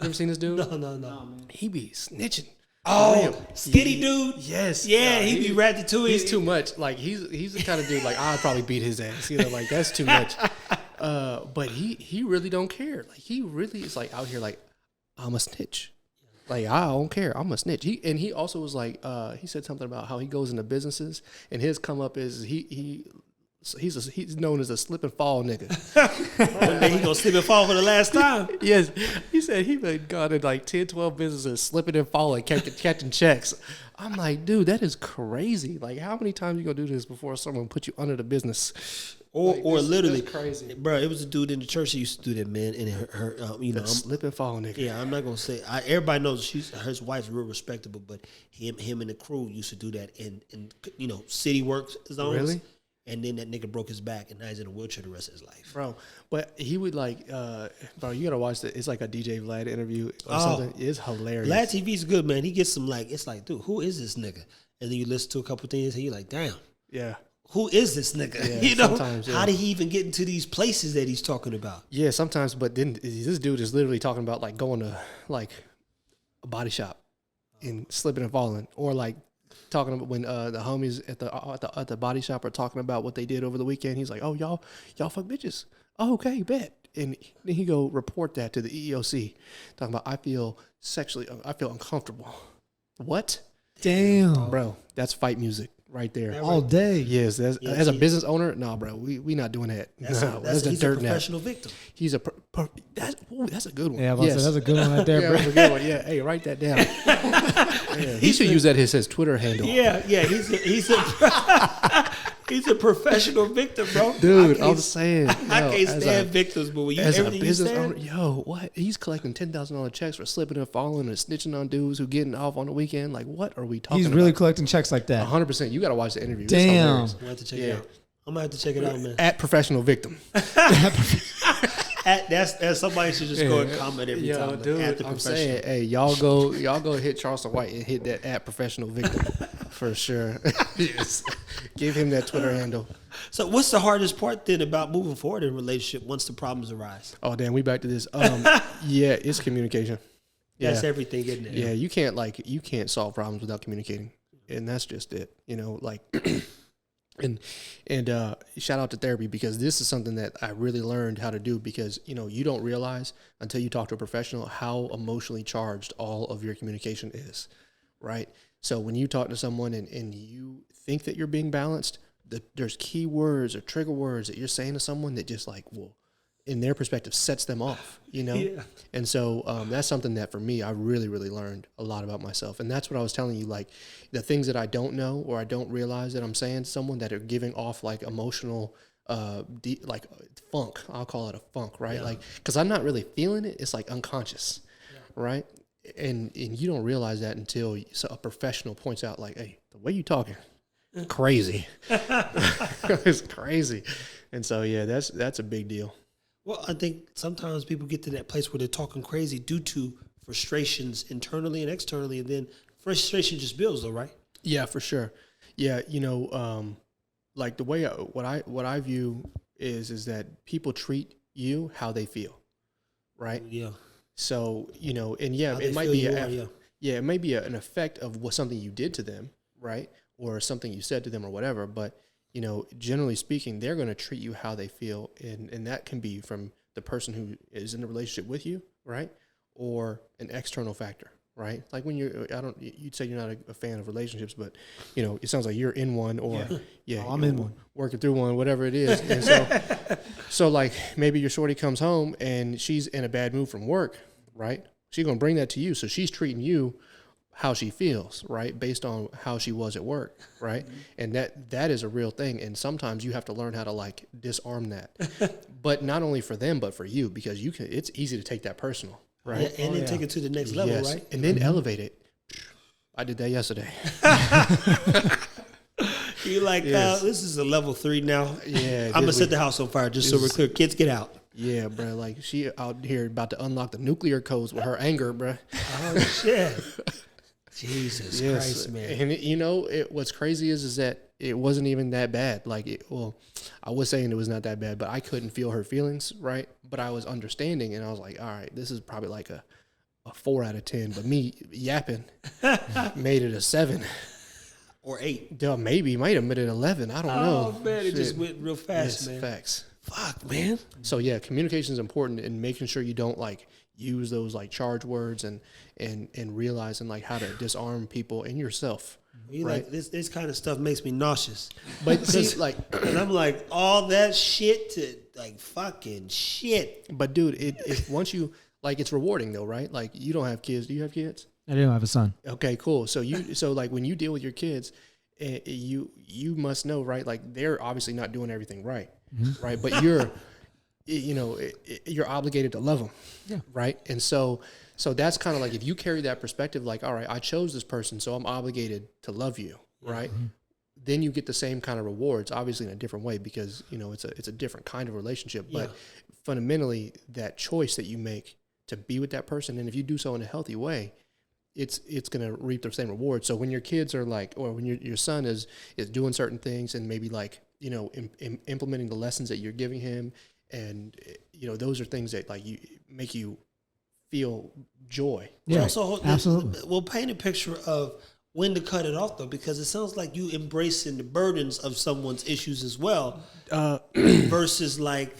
You ever seen this dude? No. He be snitching. Oh, skinny dude. Yes. Yeah, he be ratatouille. He's too much. Like, he's the kind of dude, like, I'd probably beat his ass. Like, that's too much. But he really don't care. Like, he really is, like, out here, like, I'm a snitch. Like, I don't care. I'm a snitch. He also was like, he said something about how he goes into businesses, and his come up is he's known as a slip and fall nigga. One day he gonna slip and fall for the last time. Yes. He said he been gone in like 10, 12 businesses, slipping and falling, catching checks. I'm like, dude, that is crazy. Like, how many times you gonna do this before someone put you under the business? Or literally, that's crazy, bro. It was a dude in the church that used to do that, man. And her slip and fall nigga. Yeah, I'm not gonna say. Everybody knows his wife's real respectable, but him and the crew used to do that in city work zones. Really? And then that nigga broke his back, and now he's in a wheelchair the rest of his life. Bro, but he would like, bro, you gotta watch it. It's like a DJ Vlad interview or something. It's hilarious. Vlad TV's good, man. He gets some it's like, dude, who is this nigga? And then you listen to a couple things, and you're like, damn. Yeah. Who is this nigga? Yeah, sometimes, yeah. How did he even get into these places that he's talking about? Yeah, sometimes, but then this dude is literally talking about like going to like a body shop and slipping and falling, or like talking about when the homies at the body shop are talking about what they did over the weekend. He's like, "Oh, y'all fuck bitches. Oh, okay, bet." And then he go report that to the EEOC, talking about I feel uncomfortable. What? Damn, bro, that's fight music right there. All day. Yes, as a business owner, nah, bro, we not doing that. He's a professional victim. He's that's a good one. Yeah, that's a good one right there, bro. That's a good one. Yeah, hey, write that down. He should use that as his Twitter handle. Yeah, he's a professional victim, bro. Dude, I'm saying, I can't stand victims, but when you as a everything business you owner, what? He's collecting $10,000 checks for slipping and falling and snitching on dudes who getting off on the weekend. Like, what are we talking about? He's really collecting checks like that. 100%. You got to watch the interview. Damn. I'm gonna have to check it out. I'm gonna have to check it out, man. At professional victim. That's somebody should just go and comment every time. Like, dude, at the I'm saying, hey, y'all go hit Charleston White and hit that at professional victim for sure. Yes, give him that Twitter handle. So, what's the hardest part then about moving forward in a relationship once the problems arise? Oh, damn, we back to this. Yeah, it's communication. That's everything, isn't it? Yeah, you can't solve problems without communicating, and that's just it. And shout out to therapy, because this is something that I really learned how to do, because you don't realize until you talk to a professional how emotionally charged all of your communication is, right? So when you talk to someone and you think that you're being balanced, there's key words or trigger words that you're saying to someone that just in their perspective sets them off, Yeah. And so that's something that for me, I really, really learned a lot about myself. And that's what I was telling you, like the things that I don't know or I don't realize that I'm saying to someone that are giving off like emotional, like funk. I'll call it a funk, right? Yeah. Like, cause I'm not really feeling it. It's like unconscious, right? And you don't realize that until a professional points out like, hey, the way you talking, crazy. It's crazy. And so, yeah, that's a big deal. Well, I think sometimes people get to that place where they're talking crazy due to frustrations internally and externally, and then frustration just builds, though, right? Yeah, for sure. Yeah, like the way what I view is that people treat you how they feel, right? Yeah. So and it might be it may be an effect of something you did to them, right, or something you said to them or whatever, but. Generally speaking, they're going to treat you how they feel. And that can be from the person who is in the relationship with you, right? Or an external factor, right? Like when you'd say you're not a fan of relationships, but you know, it sounds like you're in one, or I'm in one, working through one, whatever it is. And so like maybe your shorty comes home and she's in a bad mood from work, right? She's gonna bring that to you, so she's treating you how she feels, right, based on how she was at work, right? And that is a real thing, and sometimes you have to learn how to like disarm that, but not only for them but for you, because it's easy to take that personal, right? Yeah, and then take it to the next level, right? And then elevate it. I did that yesterday. You're like, this is a level 3 now. Yeah, I'm gonna set the house on fire just so we're clear. Kids, get out. Yeah, bro. Like she out here about to unlock the nuclear codes with her anger, bro. Oh shit. Jesus Christ, man. And you know, what's crazy is that it wasn't even that bad. Like, I was saying it was not that bad, but I couldn't feel her feelings, right? But I was understanding, and I was like, all right, this is probably like a 4 out of 10. But me yapping made it a 7 or 8. Yeah, maybe might have made it 11. I don't know. Oh man, it just went real fast, man. Facts. Fuck, man. So yeah, communication is important, and making sure you don't like use those like charge words, and realizing like how to disarm people and yourself. Right? Like this kind of stuff makes me nauseous. But see, like, and I'm like, all that shit to like fucking shit. But dude, it once you like, it's rewarding though, right? Like, you don't have kids. Do you have kids? I do have a son. Okay, cool. So like when you deal with your kids, you must know, right? Like, they're obviously not doing everything right, right? But you're obligated to love them, right? And so that's kind of like, if you carry that perspective, like, all right, I chose this person, so I'm obligated to love you, right? Then you get the same kind of rewards, obviously in a different way, because it's a different kind of relationship. But fundamentally, that choice that you make to be with that person, and if you do so in a healthy way, it's going to reap the same reward. So when your kids are like, or when your son is doing certain things, and maybe like, implementing the lessons that you're giving him, and those are things that like make you feel joy. Yeah, also, absolutely. We'll paint a picture of when to cut it off, though, because it sounds like you embracing the burdens of someone's issues as well, versus like,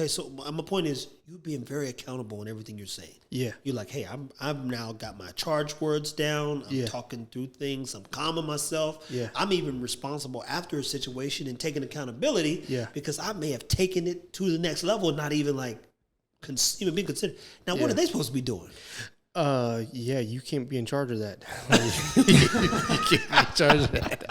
so my point is, you being very accountable in everything you're saying. Yeah. You're like, hey, I've now got my charge words down. I'm talking through things. I'm calming myself. Yeah. I'm even responsible after a situation and taking accountability. Yeah. Because I may have taken it to the next level and not even like even being considered. Now, what are they supposed to be doing? You can't be in charge of that. You can't be in charge of that.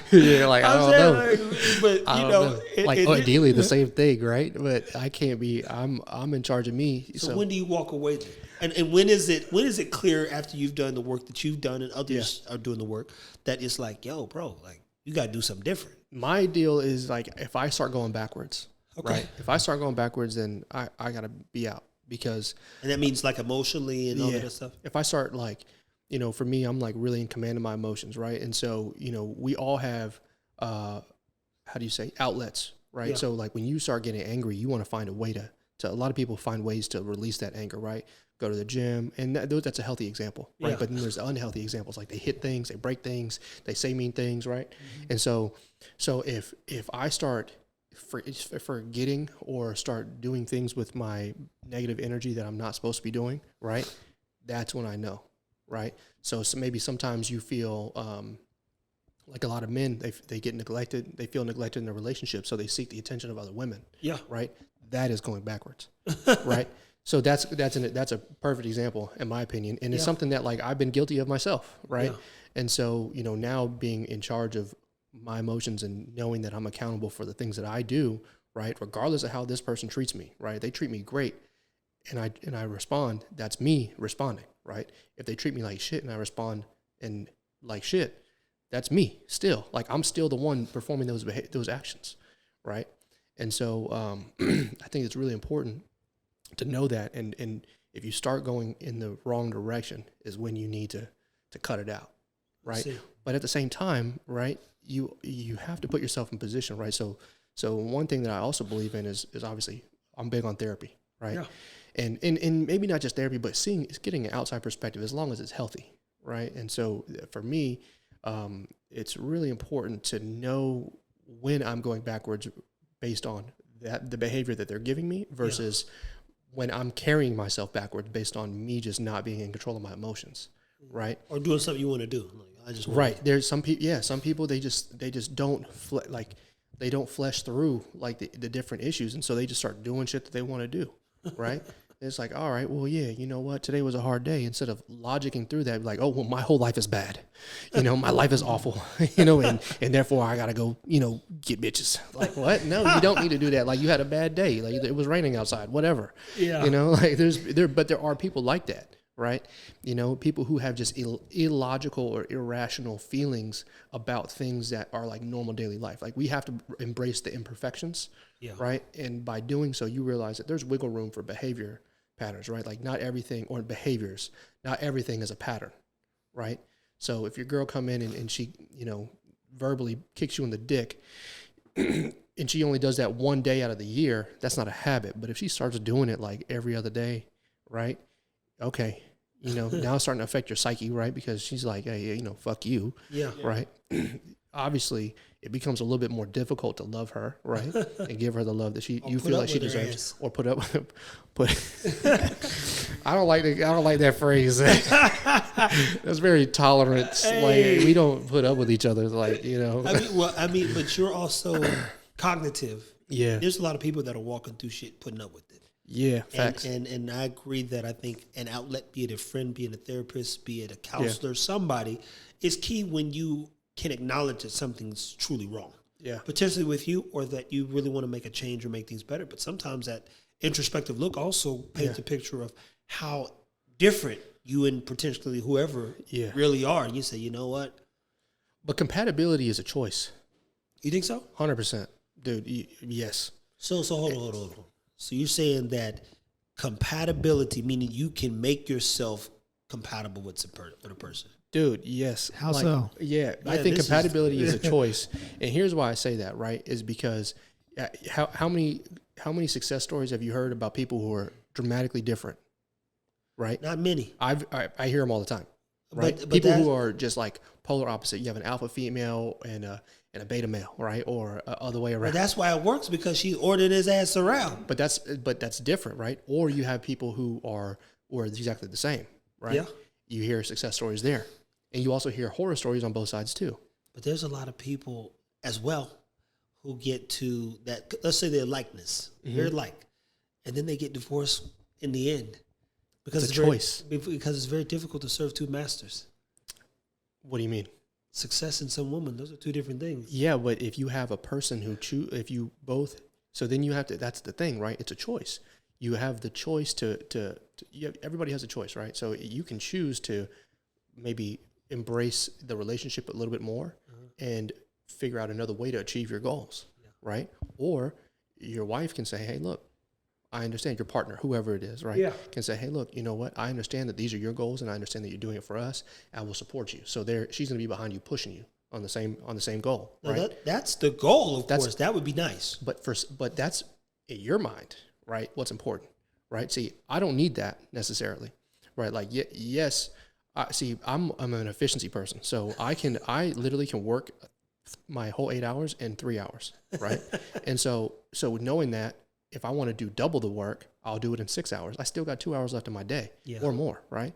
Yeah, like, I don't know. But ideally the same thing, right? But I can't be. I'm in charge of me. So when do you walk away then? And when is it clear, after you've done the work that you've done and others are doing the work, that it's like, yo, bro, like, you got to do something different? My deal is like, if I start going backwards, right? If I start going backwards, then I got to be out, because. And that means like emotionally and all that stuff? If I start like, for me, I'm like really in command of my emotions, right? And so, we all have, outlets, right? Yeah. So like when you start getting angry, you want to find a way to a lot of people find ways to release that anger, right? Go to the gym, and that's a healthy example, right? Yeah. But then there's unhealthy examples, like they hit things, they break things, they say mean things, right? Mm-hmm. And so if I start forgetting or start doing things with my negative energy that I'm not supposed to be doing, right? That's when I know. Right. So maybe sometimes you feel like a lot of men, they get neglected. They feel neglected in their relationship. So they seek the attention of other women. Yeah. Right. That is going backwards. Right. So that's a perfect example, in my opinion. And it's something that like I've been guilty of myself. Right. Yeah. And so, now being in charge of my emotions and knowing that I'm accountable for the things that I do, right, regardless of how this person treats me. Right. They treat me great. And I respond. That's me responding. Right? If they treat me like shit and I respond and like shit, that's me still. Like, I'm still the one performing those actions, right? And so I think it's really important to know that. And if you start going in the wrong direction is when you need to cut it out, right? But at the same time, right, you have to put yourself in position, right? So one thing that I also believe in is obviously I'm big on therapy, right? Yeah. And maybe not just therapy, but getting an outside perspective, as long as it's healthy, right? And so for me, it's really important to know when I'm going backwards based on the behavior that they're giving me versus when I'm carrying myself backwards based on me just not being in control of my emotions, right? Or doing something you want to do. Like, I just want Right. There's some people. Yeah, some people they just don't they don't flesh through like the different issues, and so they just start doing shit that they want to do, right? It's like, all right, well, yeah, you know what? Today was a hard day. Instead of logicking through that, like, oh, well, my whole life is bad. You know, my life is awful, you know, and therefore I got to go, you know, get bitches. Like, what? No, you don't need to do that. Like, you had a bad day. Like, it was raining outside, whatever. Yeah. You know, like, but there are people like that, right? You know, people who have just illogical or irrational feelings about things that are like normal daily life. Like, we have to embrace the imperfections, right? And by doing so, you realize that there's wiggle room for behavior patterns, right? Like, not everything, or behaviors, not everything is a pattern, right? So if your girl come in and she, you know, verbally kicks you in the dick and she only does that one day out of the year, that's not a habit. But if she starts doing it like every other day, right? Okay. You know, now it's starting to affect your psyche, right? Because she's like, hey, you know, fuck you. Yeah. Right. Obviously, it becomes a little bit more difficult to love her, right? And give her the love that you feel like she deserves. Or put up I don't like that phrase. That's very tolerant. Hey. Like, we don't put up with each other, like, you know. I mean, but you're also cognitive. Yeah. There's a lot of people that are walking through shit, putting up with it. Yeah, facts. And I agree that I think an outlet, be it a friend, be it a therapist, be it a counselor, somebody, is key when you can acknowledge that something's truly wrong. Yeah. Potentially with you, or that you really want to make a change or make things better. But sometimes that introspective look also paints a picture of how different you and potentially whoever really are. And you say, you know what? But compatibility is a choice. You think so? 100%. Dude, yes. So hold on. So you're saying that compatibility, meaning you can make yourself compatible with a person. Dude, yes. How so? Yeah, I think compatibility is a choice. And here's why I say that, right? Is because how many success stories have you heard about people who are dramatically different, right? Not many. I hear them all the time, right? But people who are just like polar opposite. You have an alpha female and a beta male, right? Or other way around. But that's why it works, because she ordered his ass around. But that's different, right? Or you have people who are exactly the same, right? Yeah. You hear success stories there. And you also hear horror stories on both sides too. But there's a lot of people as well who get to that, let's say their likeness, very like, and then they get divorced in the end. Because it's a choice. Because it's very difficult to serve two masters. What do you mean? Success and some woman, those are two different things. Yeah, but if you have a person who so then you have to, that's the thing, right? It's a choice. You have the choice everybody has a choice, right? So you can choose to maybe embrace the relationship a little bit more and figure out another way to achieve your goals, right? Or your wife can say, hey, look, I understand, your partner, whoever it is, right? Yeah. Can say, hey, look, you know what? I understand that these are your goals and I understand that you're doing it for us. I will support you. So she's going to be behind you, pushing you on the same goal, right? Now that's the goal, of course. That would be nice. But that's in your mind, right? What's important, right? See, I don't need that necessarily, right? Like, yes, I'm an efficiency person, so I literally can work my whole 8 hours in 3 hours, right? And so knowing that if I want to do double the work, I'll do it in 6 hours. I still got 2 hours left in my day or more, right?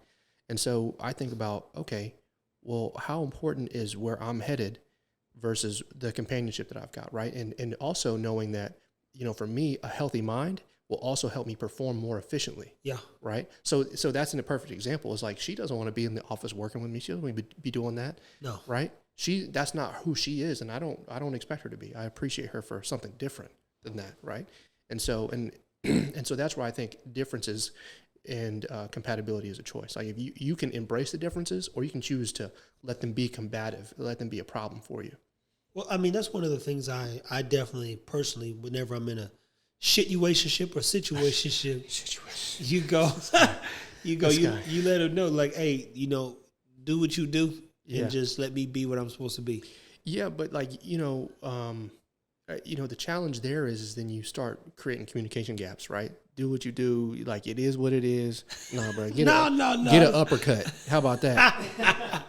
And so I think about, okay, well, how important is where I'm headed versus the companionship that I've got, right? And also knowing that, you know, for me, a healthy mind will also help me perform more efficiently. Yeah. Right. So that's a perfect example. It's like, she doesn't want to be in the office working with me. She doesn't want to be doing that. No. Right. That's not who she is. And I don't expect her to be. I appreciate her for something different than that. Right. And so, and so that's why I think differences and compatibility is a choice. Like, if you can embrace the differences, or you can choose to let them be combative, let them be a problem for you. Well, I mean, that's one of the things I definitely personally, whenever I'm in a situationship or situationship, you let them know, like, hey, you know, do what you do and just let me be what I'm supposed to be. Yeah, but like, the challenge there is then you start creating communication gaps, right? Do what you do, like, it is what it is. No, bro, get an uppercut. How about that?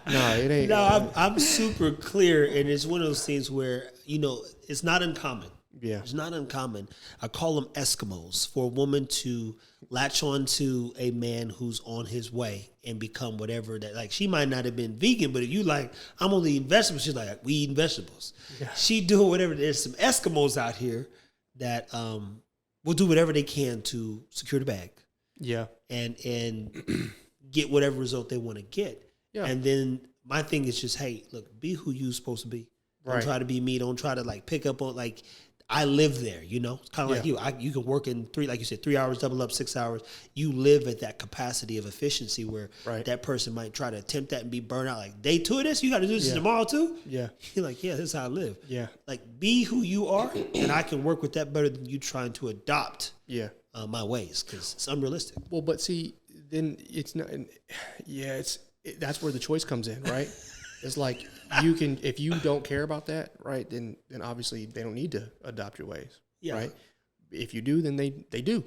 No, it ain't. No, I'm super clear, and it's one of those things where, you know, it's not uncommon. Yeah. It's not uncommon. I call them Eskimos, for a woman to latch on to a man who's on his way and become whatever that, like, she might not have been vegan, but if you like, I'm only eating vegetables, she's like, we eating vegetables. Yeah. She doing whatever. There's some Eskimos out here that will do whatever they can to secure the bag. Yeah. And get whatever result they want to get. Yeah. And then my thing is just, hey, look, be who you're supposed to be. Don't try to be me. Don't try to like pick up on, like, I live there, you know? It's kind of like you. You can work in 3, like you said, 3 hours, double up 6 hours. You live at that capacity of efficiency where that person might try to attempt that and be burnt out. Like, day 2 of this, you got to do this tomorrow too? Yeah. You're like, yeah, this is how I live. Yeah. Like, be who you are, and I can work with that better than you trying to adopt my ways, because it's unrealistic. Well, but see, then it's not, that's where the choice comes in, right? It's like, you can, if you don't care about that, right, then obviously they don't need to adopt your ways, right? If you do, then they do.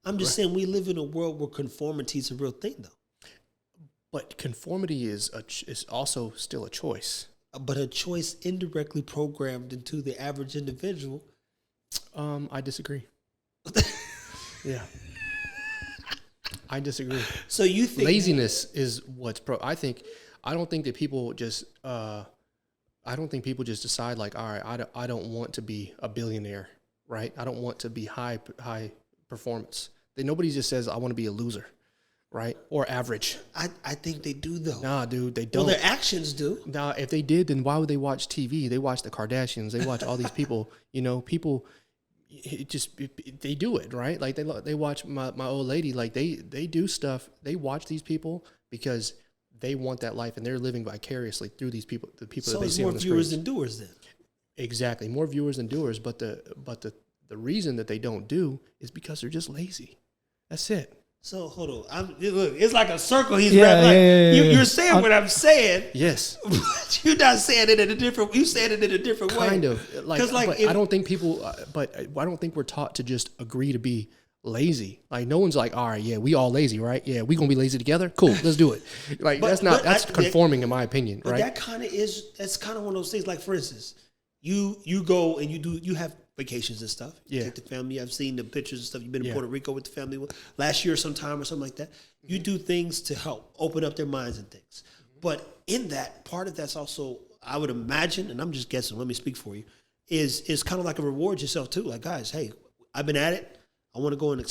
I'm just saying, we live in a world where conformity is a real thing, though. But conformity is also still a choice. But a choice indirectly programmed into the average individual. I disagree. Yeah. I disagree. So you think laziness is what's I don't think that people just decide like, all right, I don't want to be a billionaire, right? I don't want to be high performance. Nobody just says I want to be a loser, right? Or average. I think they do, though. Nah, dude, they don't. Well, their actions do. Nah, if they did, then why would they watch TV? They watch the Kardashians. They watch all these people. You know, people. They do it, right? Like they watch my old lady. Like they do stuff. They watch these people because they want that life, and they're living vicariously through these people. The people that they see on the screen. So it's more viewers than doers, then. Exactly, more viewers than doers. But the reason that they don't do is because they're just lazy. That's it. So hold on, look, it's like a circle. He's you're saying what I'm saying. Yes, but you're not saying it in a different. You saying it in a different way. Kind of like, I don't think people. But I don't think we're taught to just agree to be lazy. Like, no one's like, all right, yeah, we all lazy, right? Yeah, we gonna be lazy together. Cool, let's do it. Like, that's conforming, in my opinion, right? That kind of is. That's kind of one of those things. Like, for instance, you go and you have vacations and stuff. You take the family. I've seen the pictures and stuff. You've been in Puerto Rico with the family last year sometime or something like that. Mm-hmm. You do things to help open up their minds and things. Mm-hmm. But in that, part of that's also, I would imagine, and I'm just guessing, let me speak for you, is kind of like a reward yourself too. Like, guys, hey, I've been at it. I want to go and,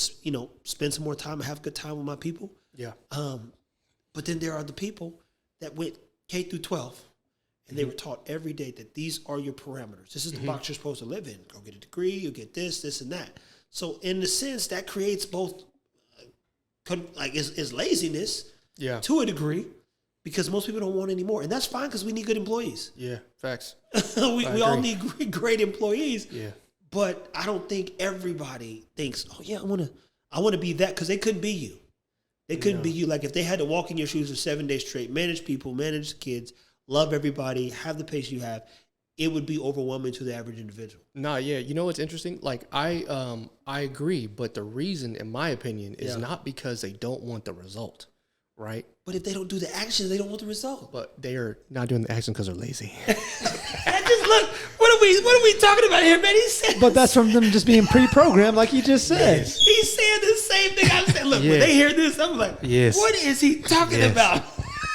spend some more time and have a good time with my people. Yeah. But then there are the people that went K through 12. And they were taught every day that these are your parameters. This is the box you're supposed to live in. Go get a degree, you'll get this, and that. So in a sense, that creates both, is laziness to a degree, because most people don't want any more. And that's fine, because we need good employees. Yeah, facts. we all need great employees. Yeah. But I don't think everybody thinks, oh yeah, I want to be that, because they couldn't be you. They couldn't be you. Like, if they had to walk in your shoes for 7 days straight, manage people, manage kids, love everybody, have the patience you have, it would be overwhelming to the average individual. Nah, yeah. You know what's interesting? Like, I agree, but the reason, in my opinion, is not because they don't want the result, right? But if they don't do the action, they don't want the result. But they are not doing the action because they're lazy. Look, what are we talking about here, man? He said, but that's from them just being pre-programmed, like he just said. He's saying the same thing I'm saying. Look, when they hear this, I'm like, what is he talking about?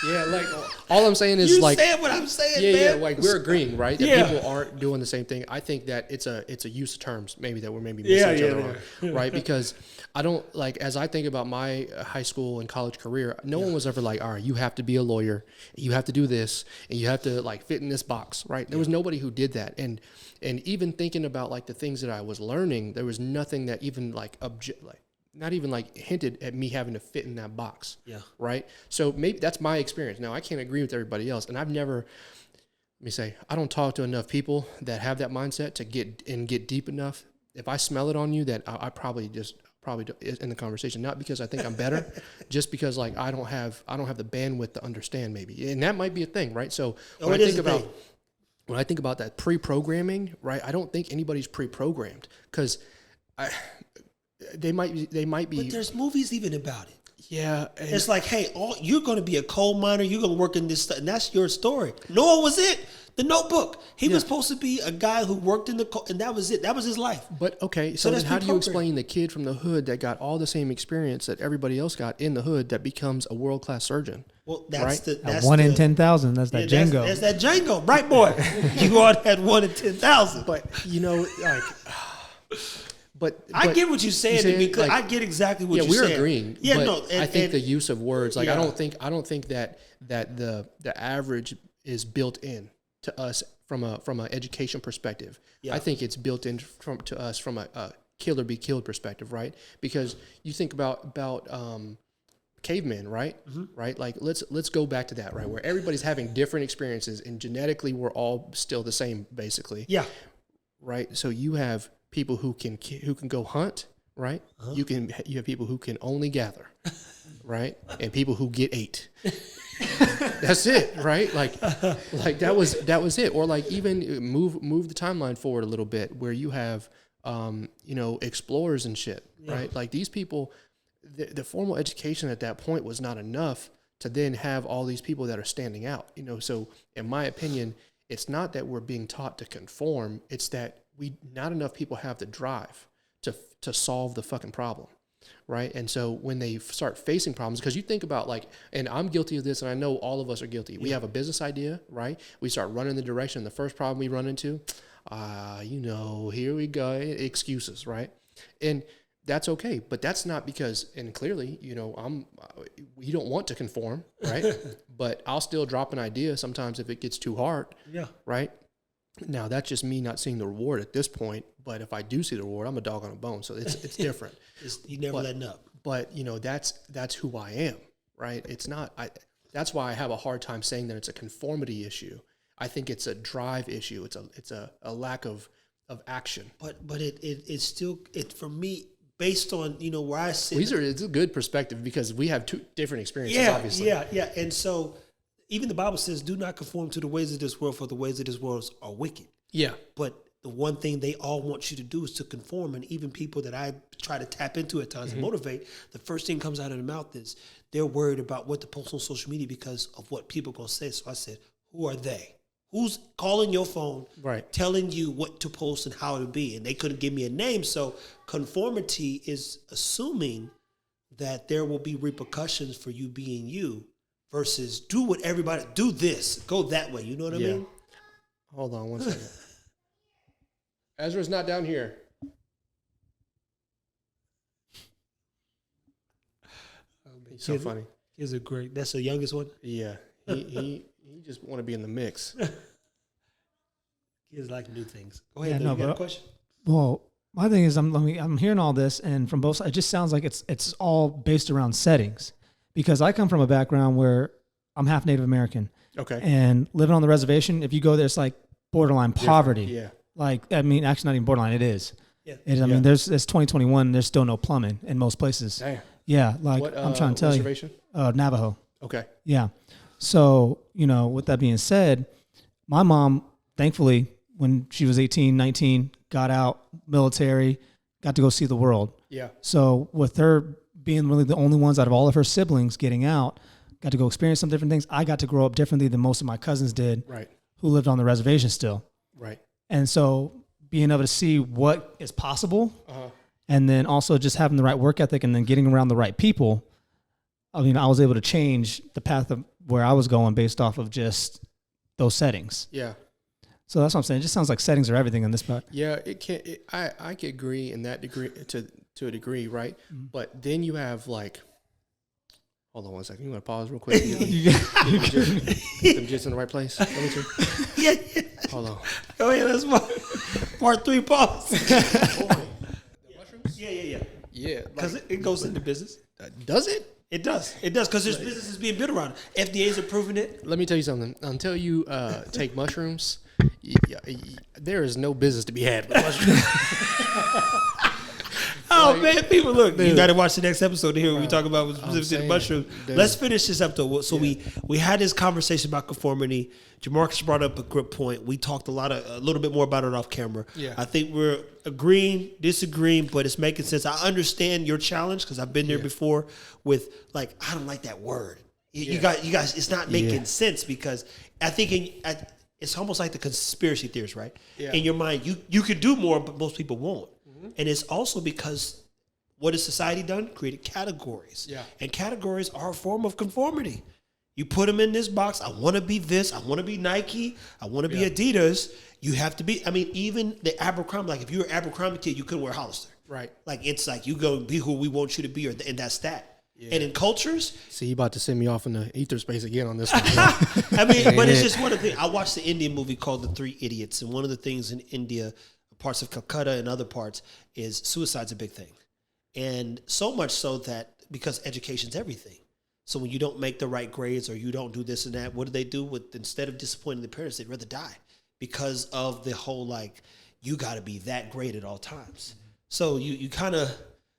Yeah, like, all I'm saying is, you like, saying what I'm saying, man. Yeah, like, we're agreeing, right? That people aren't doing the same thing. I think that it's a use of terms, maybe, that we're maybe missing each other on, right? Because I don't, like, as I think about my high school and college career, no one was ever like, all right, you have to be a lawyer, you have to do this, and you have to, like, fit in this box, right? There was nobody who did that. And even thinking about, like, the things that I was learning, there was nothing that even, like, not even like hinted at me having to fit in that box. Yeah. Right. So maybe that's my experience. Now, I can't agree with everybody else. And I don't talk to enough people that have that mindset to get deep enough. If I smell it on you, that I probably do in the conversation, not because I think I'm better, just because, like, I don't have the bandwidth to understand, maybe. And that might be a thing. Right. So when I think about that pre-programming, right, I don't think anybody's pre-programmed, because they might be. But there's movies even about it. Yeah. It's like, hey, you're going to be a coal miner. You're going to work in this stuff. And that's your story. Noah was it. The Notebook. He was supposed to be a guy who worked in the coal, and that was it. That was his life. But, okay, so then how do you explain the kid from the hood that got all the same experience that everybody else got in the hood that becomes a world-class surgeon? Well, that's right? that's 1 in 10,000. That's that Django. That's that Django. Right, boy. You are that 1 in 10,000. But, like... But I get what you're saying. To me, like, I get exactly what you're saying. Yeah, we're agreeing. Yeah, but no. I think the use of words, like, yeah. I don't think that the average is built in to us from a education perspective. Yeah. I think it's built in to us from a kill or be killed perspective, right? Because you think about cavemen, right? Mm-hmm. Right? Like let's go back to that, right? Where everybody's having different experiences, and genetically we're all still the same, basically. Yeah. Right. So you have people who can go hunt, right? Uh-huh. You have people who can only gather, right? And people who get ate. That's it, right? Like that was it. Or like even move the timeline forward a little bit, where you have explorers and shit, right? Like these people, the formal education at that point was not enough to then have all these people that are standing out. So in my opinion, it's not that we're being taught to conform, it's that not enough people have the drive to solve the fucking problem, right? And so when they start facing problems, because you think about like, and I'm guilty of this, and I know all of us are guilty. We have a business idea, right? We start running the direction. The first problem we run into, here we go, excuses, right? And that's okay, but that's not because, and clearly, we don't want to conform, right? But I'll still drop an idea sometimes if it gets too hard, right? Now, that's just me not seeing the reward at this point, but if I do see the reward, I'm a dog on a bone, so it's different. You never letting up. But, that's who I am, right? It's not, that's why I have a hard time saying that it's a conformity issue. I think it's a drive issue. It's a lack of action. But it's still, for me, based on, where I sit. It's a good perspective because we have two different experiences, obviously. Yeah. And so, even the Bible says, do not conform to the ways of this world, for the ways of this world are wicked. Yeah. But the one thing they all want you to do is to conform. And even people that I try to tap into at times and motivate, the first thing comes out of their mouth is they're worried about what to post on social media because of what people are going to say. So I said, who are they? Who's calling your phone, telling you what to post and how to be? And they couldn't give me a name. So conformity is assuming that there will be repercussions for you being you. Versus do this, go that way. You know what I mean? Hold on one second. Ezra's not down here. He's so funny. Kids are great. That's the youngest one? Yeah. He just want to be in the mix. Kids like to do things. Go ahead. You got a question? Well, my thing is I'm hearing all this, and from both sides, it just sounds like it's all based around settings. Because I come from a background where I'm half Native American. Okay. And living on the reservation, if you go there, it's like borderline poverty. Yeah. Like, actually not even borderline, it is. Yeah. It's 2021, there's still no plumbing in most places. Damn. Yeah. Like, I'm trying to tell you. Navajo. Okay. Yeah. So, with that being said, my mom, thankfully, when she was 18, 19, got out, military, got to go see the world. Yeah. So with her being really the only ones out of all of her siblings getting out, got to go experience some different things. I got to grow up differently than most of my cousins did, who lived on the reservation still. Right. And so being able to see what is possible, and then also just having the right work ethic and then getting around the right people, I was able to change the path of where I was going based off of just those settings. Yeah. So that's what I'm saying. It just sounds like settings are everything in this part. Yeah, I could agree in that degree to a degree, right? Mm-hmm. But then you have like, hold on one second. You want to pause real quick? Some jits in the right place. Yeah. Hold on. Go ahead. Let's part 3 pause. The mushrooms? Yeah. Yeah, because it goes into business. Does it? It does. Because there's businesses being built around it. FDA's approving it. Let me tell you something. Until you take mushrooms, there is no business to be had with mushrooms. Oh man, people look. You got to watch the next episode to hear what we talk about with specific to the mushrooms. Dude. Let's finish this up though. So we had this conversation about conformity. Jamarcus brought up a good point. We talked a little bit more about it off camera. Yeah. I think we're agreeing, disagreeing, but it's making sense. I understand your challenge because I've been there before. With like, I don't like that word. You guys, it's not making sense because I think it's almost like the conspiracy theories, right? Yeah. In your mind, you could do more, but most people won't. And it's also because what has society done? Created categories. Yeah. And categories are a form of conformity. You put them in this box. I want to be this. I want to be Nike. I want to be Adidas. You have to be. I mean, even the Abercrombie. Like if you were an Abercrombie kid, you couldn't wear Hollister. Right. Like it's like you go be who we want you to be, and that's that. Yeah. And in cultures, see, you about to send me off in the ether space again on this one. I mean, but it's just one of the things. I watched the Indian movie called The Three Idiots, and one of the things in India, parts of Calcutta and other parts, is suicide's a big thing, and so much so that because education's everything. So when you don't make the right grades or you don't do this and that, what do? Instead of disappointing the parents, they'd rather die because of the whole like you got to be that great at all times. So you kind of.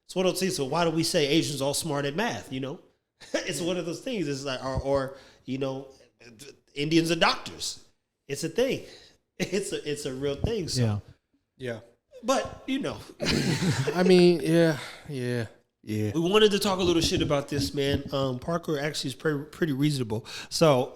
It's one of those things. So why do we say Asians all smart at math? You know, it's one of those things. It's like, or you know, Indians are doctors. It's a thing. It's a real thing. So. Yeah. But you know, I mean, yeah. We wanted to talk a little shit about this, man. Parker actually is pretty reasonable. So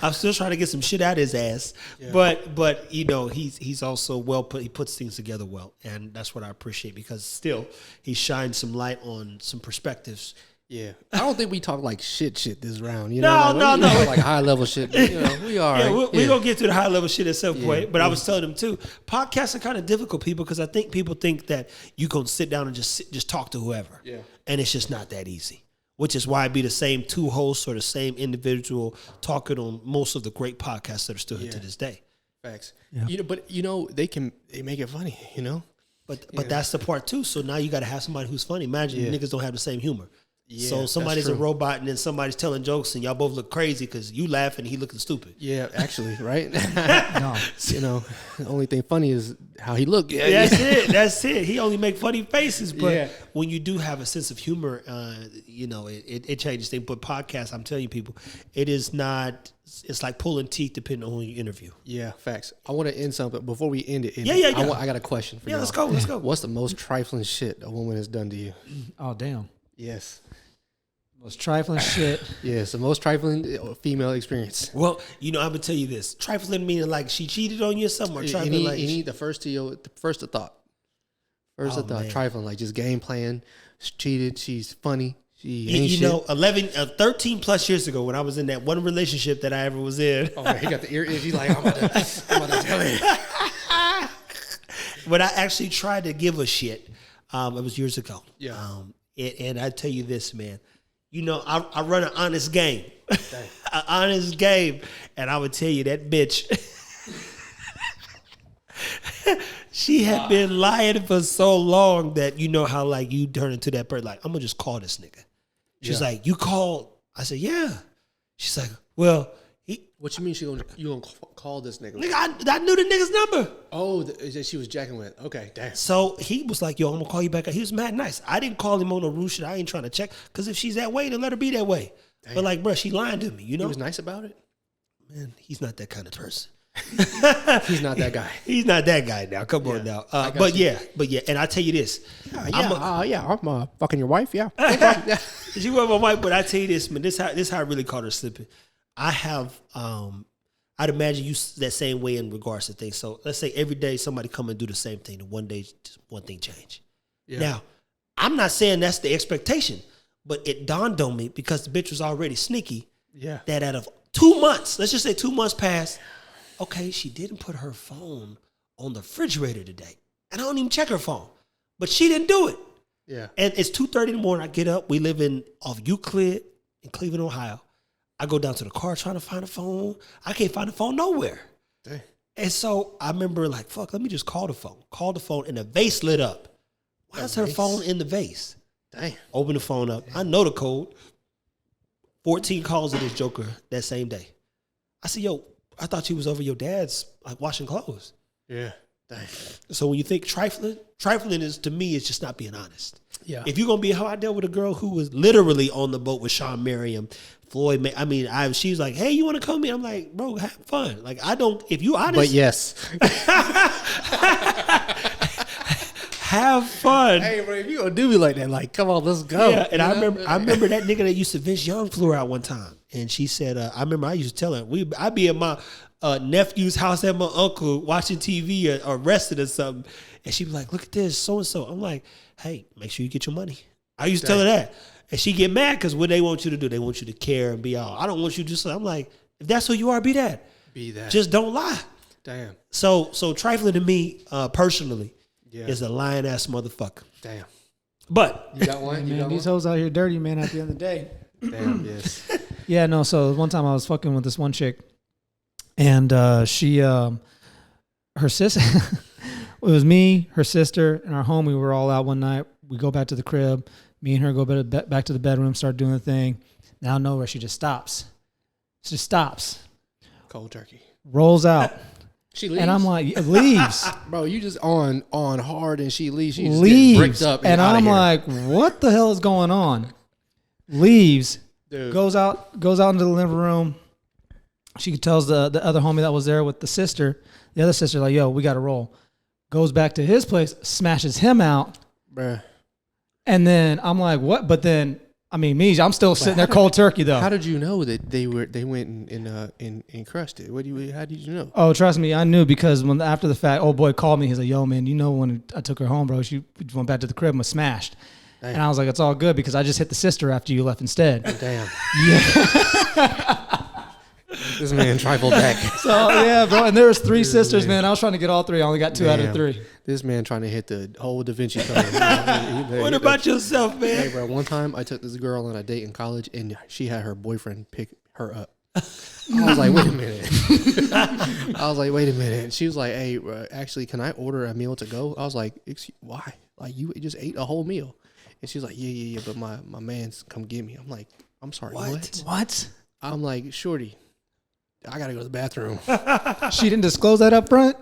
I'm still trying to get some shit out of his ass. Yeah. But you know, he's also he puts things together well. And that's what I appreciate because still he shines some light on some perspectives. Yeah. I don't think we talk like shit this round. You know, no. Like high level shit. You know, we are. Yeah, we're going to get to the high level shit at some point. But I was telling them too, podcasts are kind of difficult, people, because I think people think that you can sit down and just talk to whoever. Yeah. And it's just not that easy, which is why I be the same two hosts or the same individual talking on most of the great podcasts that are still here to this day. Facts. Yeah. You know, but you know, they make it funny, you know? But that's the part too. So now you got to have somebody who's funny. Imagine niggas don't have the same humor. Yeah, so somebody's a robot and then somebody's telling jokes and y'all both look crazy because you laugh and he looking stupid. Yeah, actually, right? No. You know, the only thing funny is how he looked. Yeah, that's it. He only make funny faces. But when you do have a sense of humor, you know, it changes things. But podcasts, I'm telling you people, it is not, it's like pulling teeth depending on who you interview. Yeah, facts. I want to end something. Before we end it, I got a question for you. Yeah, let's go. What's the most trifling shit a woman has done to you? Oh, damn. Yes. Most trifling shit. Yes, the most trifling female experience. Well, you know, I'm gonna tell you this. Trifling meaning like she cheated on you or something, or trifling like the first of thought. Trifling, like just game plan. She cheated, she's funny. You know, 13 plus years ago when I was in that one relationship that I ever was in. Oh man, he got the ear itch. He's like, I'm about to tell it. But I actually tried to give a shit. It was years ago. Yeah. And I tell you this, man. You know, I run an honest game. An honest game. And I would tell you that bitch, she had been lying for so long that you know how like you turn into that person, like, I'm going to just call this nigga. She's like, you called? I said, yeah. She's like, well, what you mean you gonna call this nigga? Nigga, I knew the nigga's number. Oh, she was jacking with. Okay, damn. So he was like, yo, I'm gonna call you back. He was mad nice. I didn't call him on no rude shit. I ain't trying to check. Because if she's that way, then let her be that way. Damn. But like, bro, she lying to me, you know? He was nice about it? Man, he's not that kind of person. He's not that guy. He's not that guy now. Come on now. But yeah. And I tell you this. I'm fucking your wife, yeah. She was my wife, but I tell you this, man, this how I really caught her slipping. I have, I'd imagine you that same way in regards to things. So let's say every day somebody come and do the same thing, and one day just one thing change. Yeah. Now, I'm not saying that's the expectation, but it dawned on me because the bitch was already sneaky. Yeah. That out of 2 months, let's just say 2 months passed. Okay, she didn't put her phone on the refrigerator today, and I don't even check her phone, but she didn't do it. Yeah. And it's 2:30 in the morning. I get up. We live off Euclid in Cleveland, Ohio. I go down to the car trying to find a phone. I can't find the phone nowhere. Dang. And so I remember like, fuck, let me just call the phone. Call the phone and the vase lit up. Why is her phone in the vase? Dang. Open the phone up. Damn. I know the code. 14 calls of this joker that same day. I said, yo, I thought you was over your dad's like washing clothes. Yeah. Dang. So when you think trifling is, to me, it's just not being honest. Yeah. If you're gonna be how I dealt with a girl who was literally on the boat with Sean Merriam, Floyd. She's like, "Hey, you want to come in?" I'm like, "Bro, have fun." Like, I don't. If you honest, But yes. have fun. Hey, bro, if you gonna do me like that, like, come on, let's go. Yeah, and I remember that nigga that used to Vince Young flew her out one time, and she said, I remember I used to tell her I'd be at my nephew's house at my uncle watching TV or resting or something, and she'd be like, "Look at this, so and so." I'm like, "Hey, make sure you get your money." I used to tell her that, and she get mad because what they want you to do, they want you to care and be all. I don't want you to just. I'm like, if that's who you are, be that. Be that. Just don't lie. Damn. So trifling to me personally Yeah. is a lying ass motherfucker. Damn. But You got one? You Man, got these one? hoes out here dirty, man. At the end of the day. Damn, yes. Yeah, no. So one time I was fucking with this one chick, and she, her sister, it was me, her sister, and our homie. We were all out one night. We go back to the crib. Me and her go back to the bedroom, start doing the thing. Now nowhere, she just stops. She just stops, Cold turkey. rolls out, She leaves. and I'm like, leaves, bro, you just on hard and she leaves. She just leaves, gets bricked up and outta I'm here. like, what the hell is going on? Leaves. Dude. Goes out into the living room. She tells the other homie that was there with the sister, the other sister, like, "Yo, we got to roll." Goes back to his place, smashes him out, Bruh. and then I'm like, "What?" But then, I mean, I'm still sitting there cold turkey though. How did you know that they went and crushed it? How did you know? Oh, trust me, I knew because when after the fact, old boy called me. He's like, "Yo, man, you know when I took her home, bro, she went back to the crib and was smashed." Damn. And I was like, "It's all good because I just hit the sister after you left instead." Damn. Yeah. This man trifled back. So yeah, bro. And there was 3 sisters, man. I was trying to get all 3. I only got 2 out of Damn. 3. This man trying to hit the whole Da Vinci Code. what about yourself, man? Hey, bro, one time I took this girl on a date in college and she had her boyfriend pick her up. I was like, wait a minute. And she was like, "Hey, bro, actually, can I order a meal to go?" I was like, why? Like, you just ate a whole meal. And she's like, yeah, but my man's come get me. I'm like, I'm sorry, what? What? I'm like, shorty, I got to go to the bathroom. She didn't disclose that up front?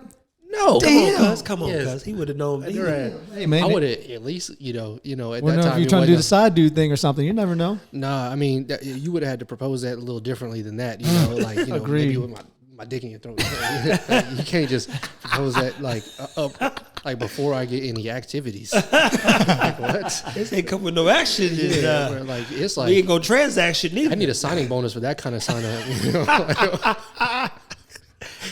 No. Come on, cuz. He would have known. Hey, man. I would have at least, at Well, that no, time. if you're trying to do the side dude thing or something, you never know. Nah, I mean, you would have had to propose that a little differently than that. Like, Agreed. maybe with my dick in your throat. You can't just propose that like before I get any activities. Like, what? This ain't come with no action. Yeah, bro, like it's we like ain't gonna transaction neither. I need a signing bonus for that kind of sign up.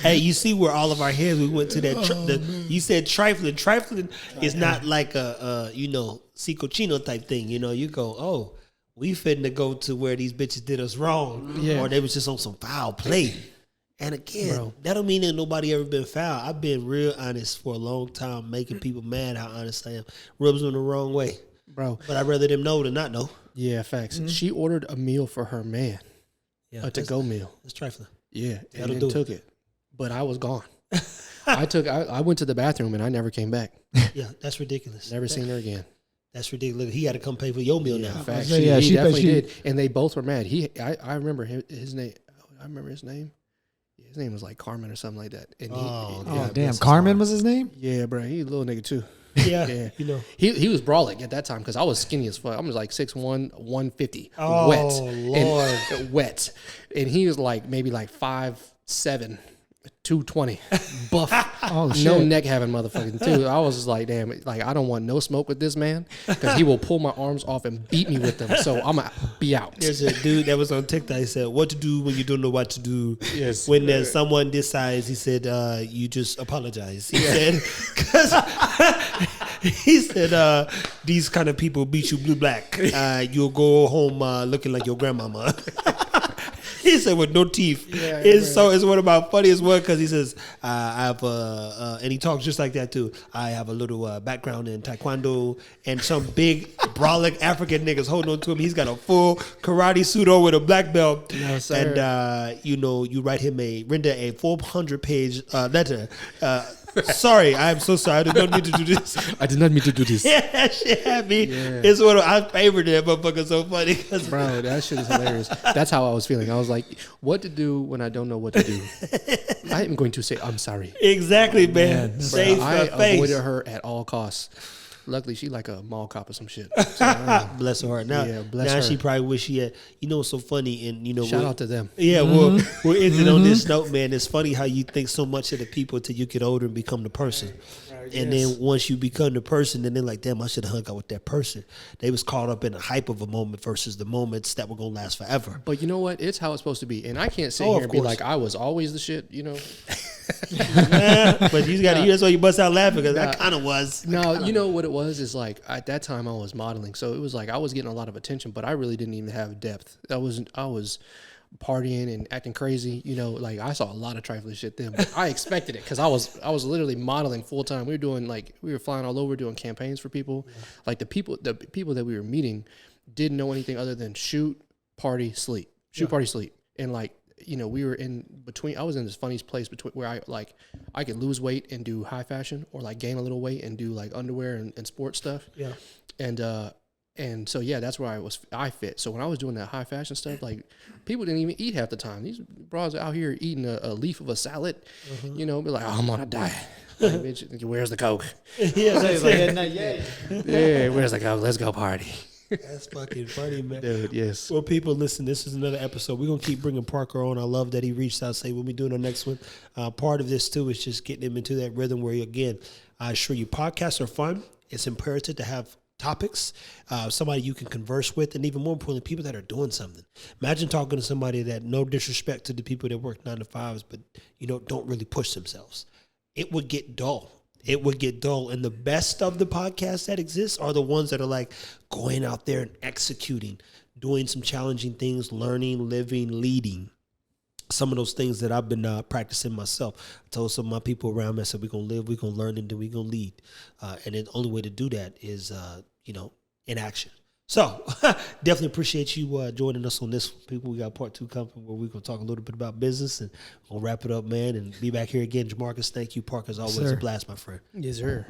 Hey, you see where all of our heads we went to that. You said trifling. Trifling is not like a Cicochino type thing. You go, oh, we finna go to where these bitches did us wrong, or they was just on some foul play. And again, that don't mean that nobody ever been foul. I've been real honest for a long time, making people mad how honest I am. Rubs them the wrong way, Bro. but I'd rather them know than not know. Yeah, facts. She ordered a meal for her man, Yeah, a to-go meal. That's trifling. Yeah, That'll and do then took it. But I was gone. I went to the bathroom and I never came back. Yeah, that's ridiculous. Never seen her again. That's ridiculous. He had to come pay for your meal now. Facts. Yeah, He she- definitely she- did. And they both were mad. I remember his name. I remember his name. His name was like Carmen or something like that. And Oh, Oh, damn. Carmen was his name? yeah, bro. He a little nigga too. Yeah, Yeah. He was brawling at that time because I was skinny as fuck. I was like 6'1", 150. Oh, wet. Lord. And, wet. And he was like maybe like 5'7", 220. Buff. Oh, No shit. neck having motherfucking too. I was just like, damn, like I don't want no smoke with this man because he will pull my arms off and beat me with them. So I'm gonna be out. There's a dude that was on TikTok. He said, "What to do when you don't know what to do." Yes. When there's someone this size, he said, "You just apologize." He said, "Cause he said these kind of people beat you blue black. You'll go home looking like your grandmama." He said with no teeth. It's one of my funniest ones because he says I have and he talks just like that too. I have a little background in taekwondo, and some big brolic African niggas holding on to him. He's got a full karate suit on with a black belt, No, sir. and you write him render a 400-page letter Sorry, I'm so sorry. I did not mean to do this. I did not mean to do this. Yeah, that shit had me. Yeah. It's one of I favored that motherfucker so funny. Bro, that shit is hilarious. That's how I was feeling. I was like, what to do when I don't know what to do? I am going to say, I'm sorry. Exactly, man. Save I her face. avoided her at all costs. Luckily, she like a mall cop or some shit. So, bless her heart. Now, yeah, bless now her. she probably wish she had. You know what's so funny? And you know, shout out to them. Yeah, well, we're ending on this note, man. It's funny how you think so much of the people till you get older and become the person. And then once you become the person, then they're like, damn, I should have hung out with that person. They was caught up in the hype of a moment versus the moments that were going to last forever. But you know what? It's how it's supposed to be. And I can't sit here and be like, I was always the shit, you know? But you got that's why you bust out laughing because I kind of was. No, you know what it was is like at that time I was modeling, so it was like I was getting a lot of attention, but I really didn't even have depth. I was partying and acting crazy, you know. Like I saw a lot of trifling shit then, but I expected it because I was literally modeling full time. We were flying all over doing campaigns for people. Yeah. Like the people that we were meeting didn't know anything other than shoot, party, sleep, party, sleep, and like. You know, we were in between. I was in this funny place between where I could lose weight and do high fashion, or like gain a little weight and do like underwear and sports stuff. Yeah, and so yeah, that's where I fit. So when I was doing that high fashion stuff, like people didn't even eat half the time. These bras out here eating a leaf of a salad, you know, be like, oh, I'm on a diet. Like, bitch, where's the Coke? Yeah, yeah, where's the Coke? Let's go party. That's fucking funny, man. Dude, yes. Well, people, listen, this is another episode. We're going to keep bringing Parker on. I love that he reached out, say, when we doing our next one. Part of this, too, is just getting him into that rhythm where, again, I assure you, podcasts are fun. It's imperative to have topics, somebody you can converse with, and even more importantly, people that are doing something. Imagine talking to somebody that, no disrespect to the people that work 9 to 5s, but, you know, don't really push themselves. It would get dull. It would get dull. And the best of the podcasts that exist are the ones that are like going out there and executing, doing some challenging things, learning, living, leading. Some of those things that I've been practicing myself. I told some of my people around me, I said, we're going to live, we're going to learn, and then we're going to lead. And the only way to do that is, in action. So definitely appreciate you joining us on this. People, we got part 2 coming where we're going to talk a little bit about business, and we'll wrap it up, man, and be back here again. Jamarcus, thank you. Parker, as always, a blast, my friend. Yes, sir.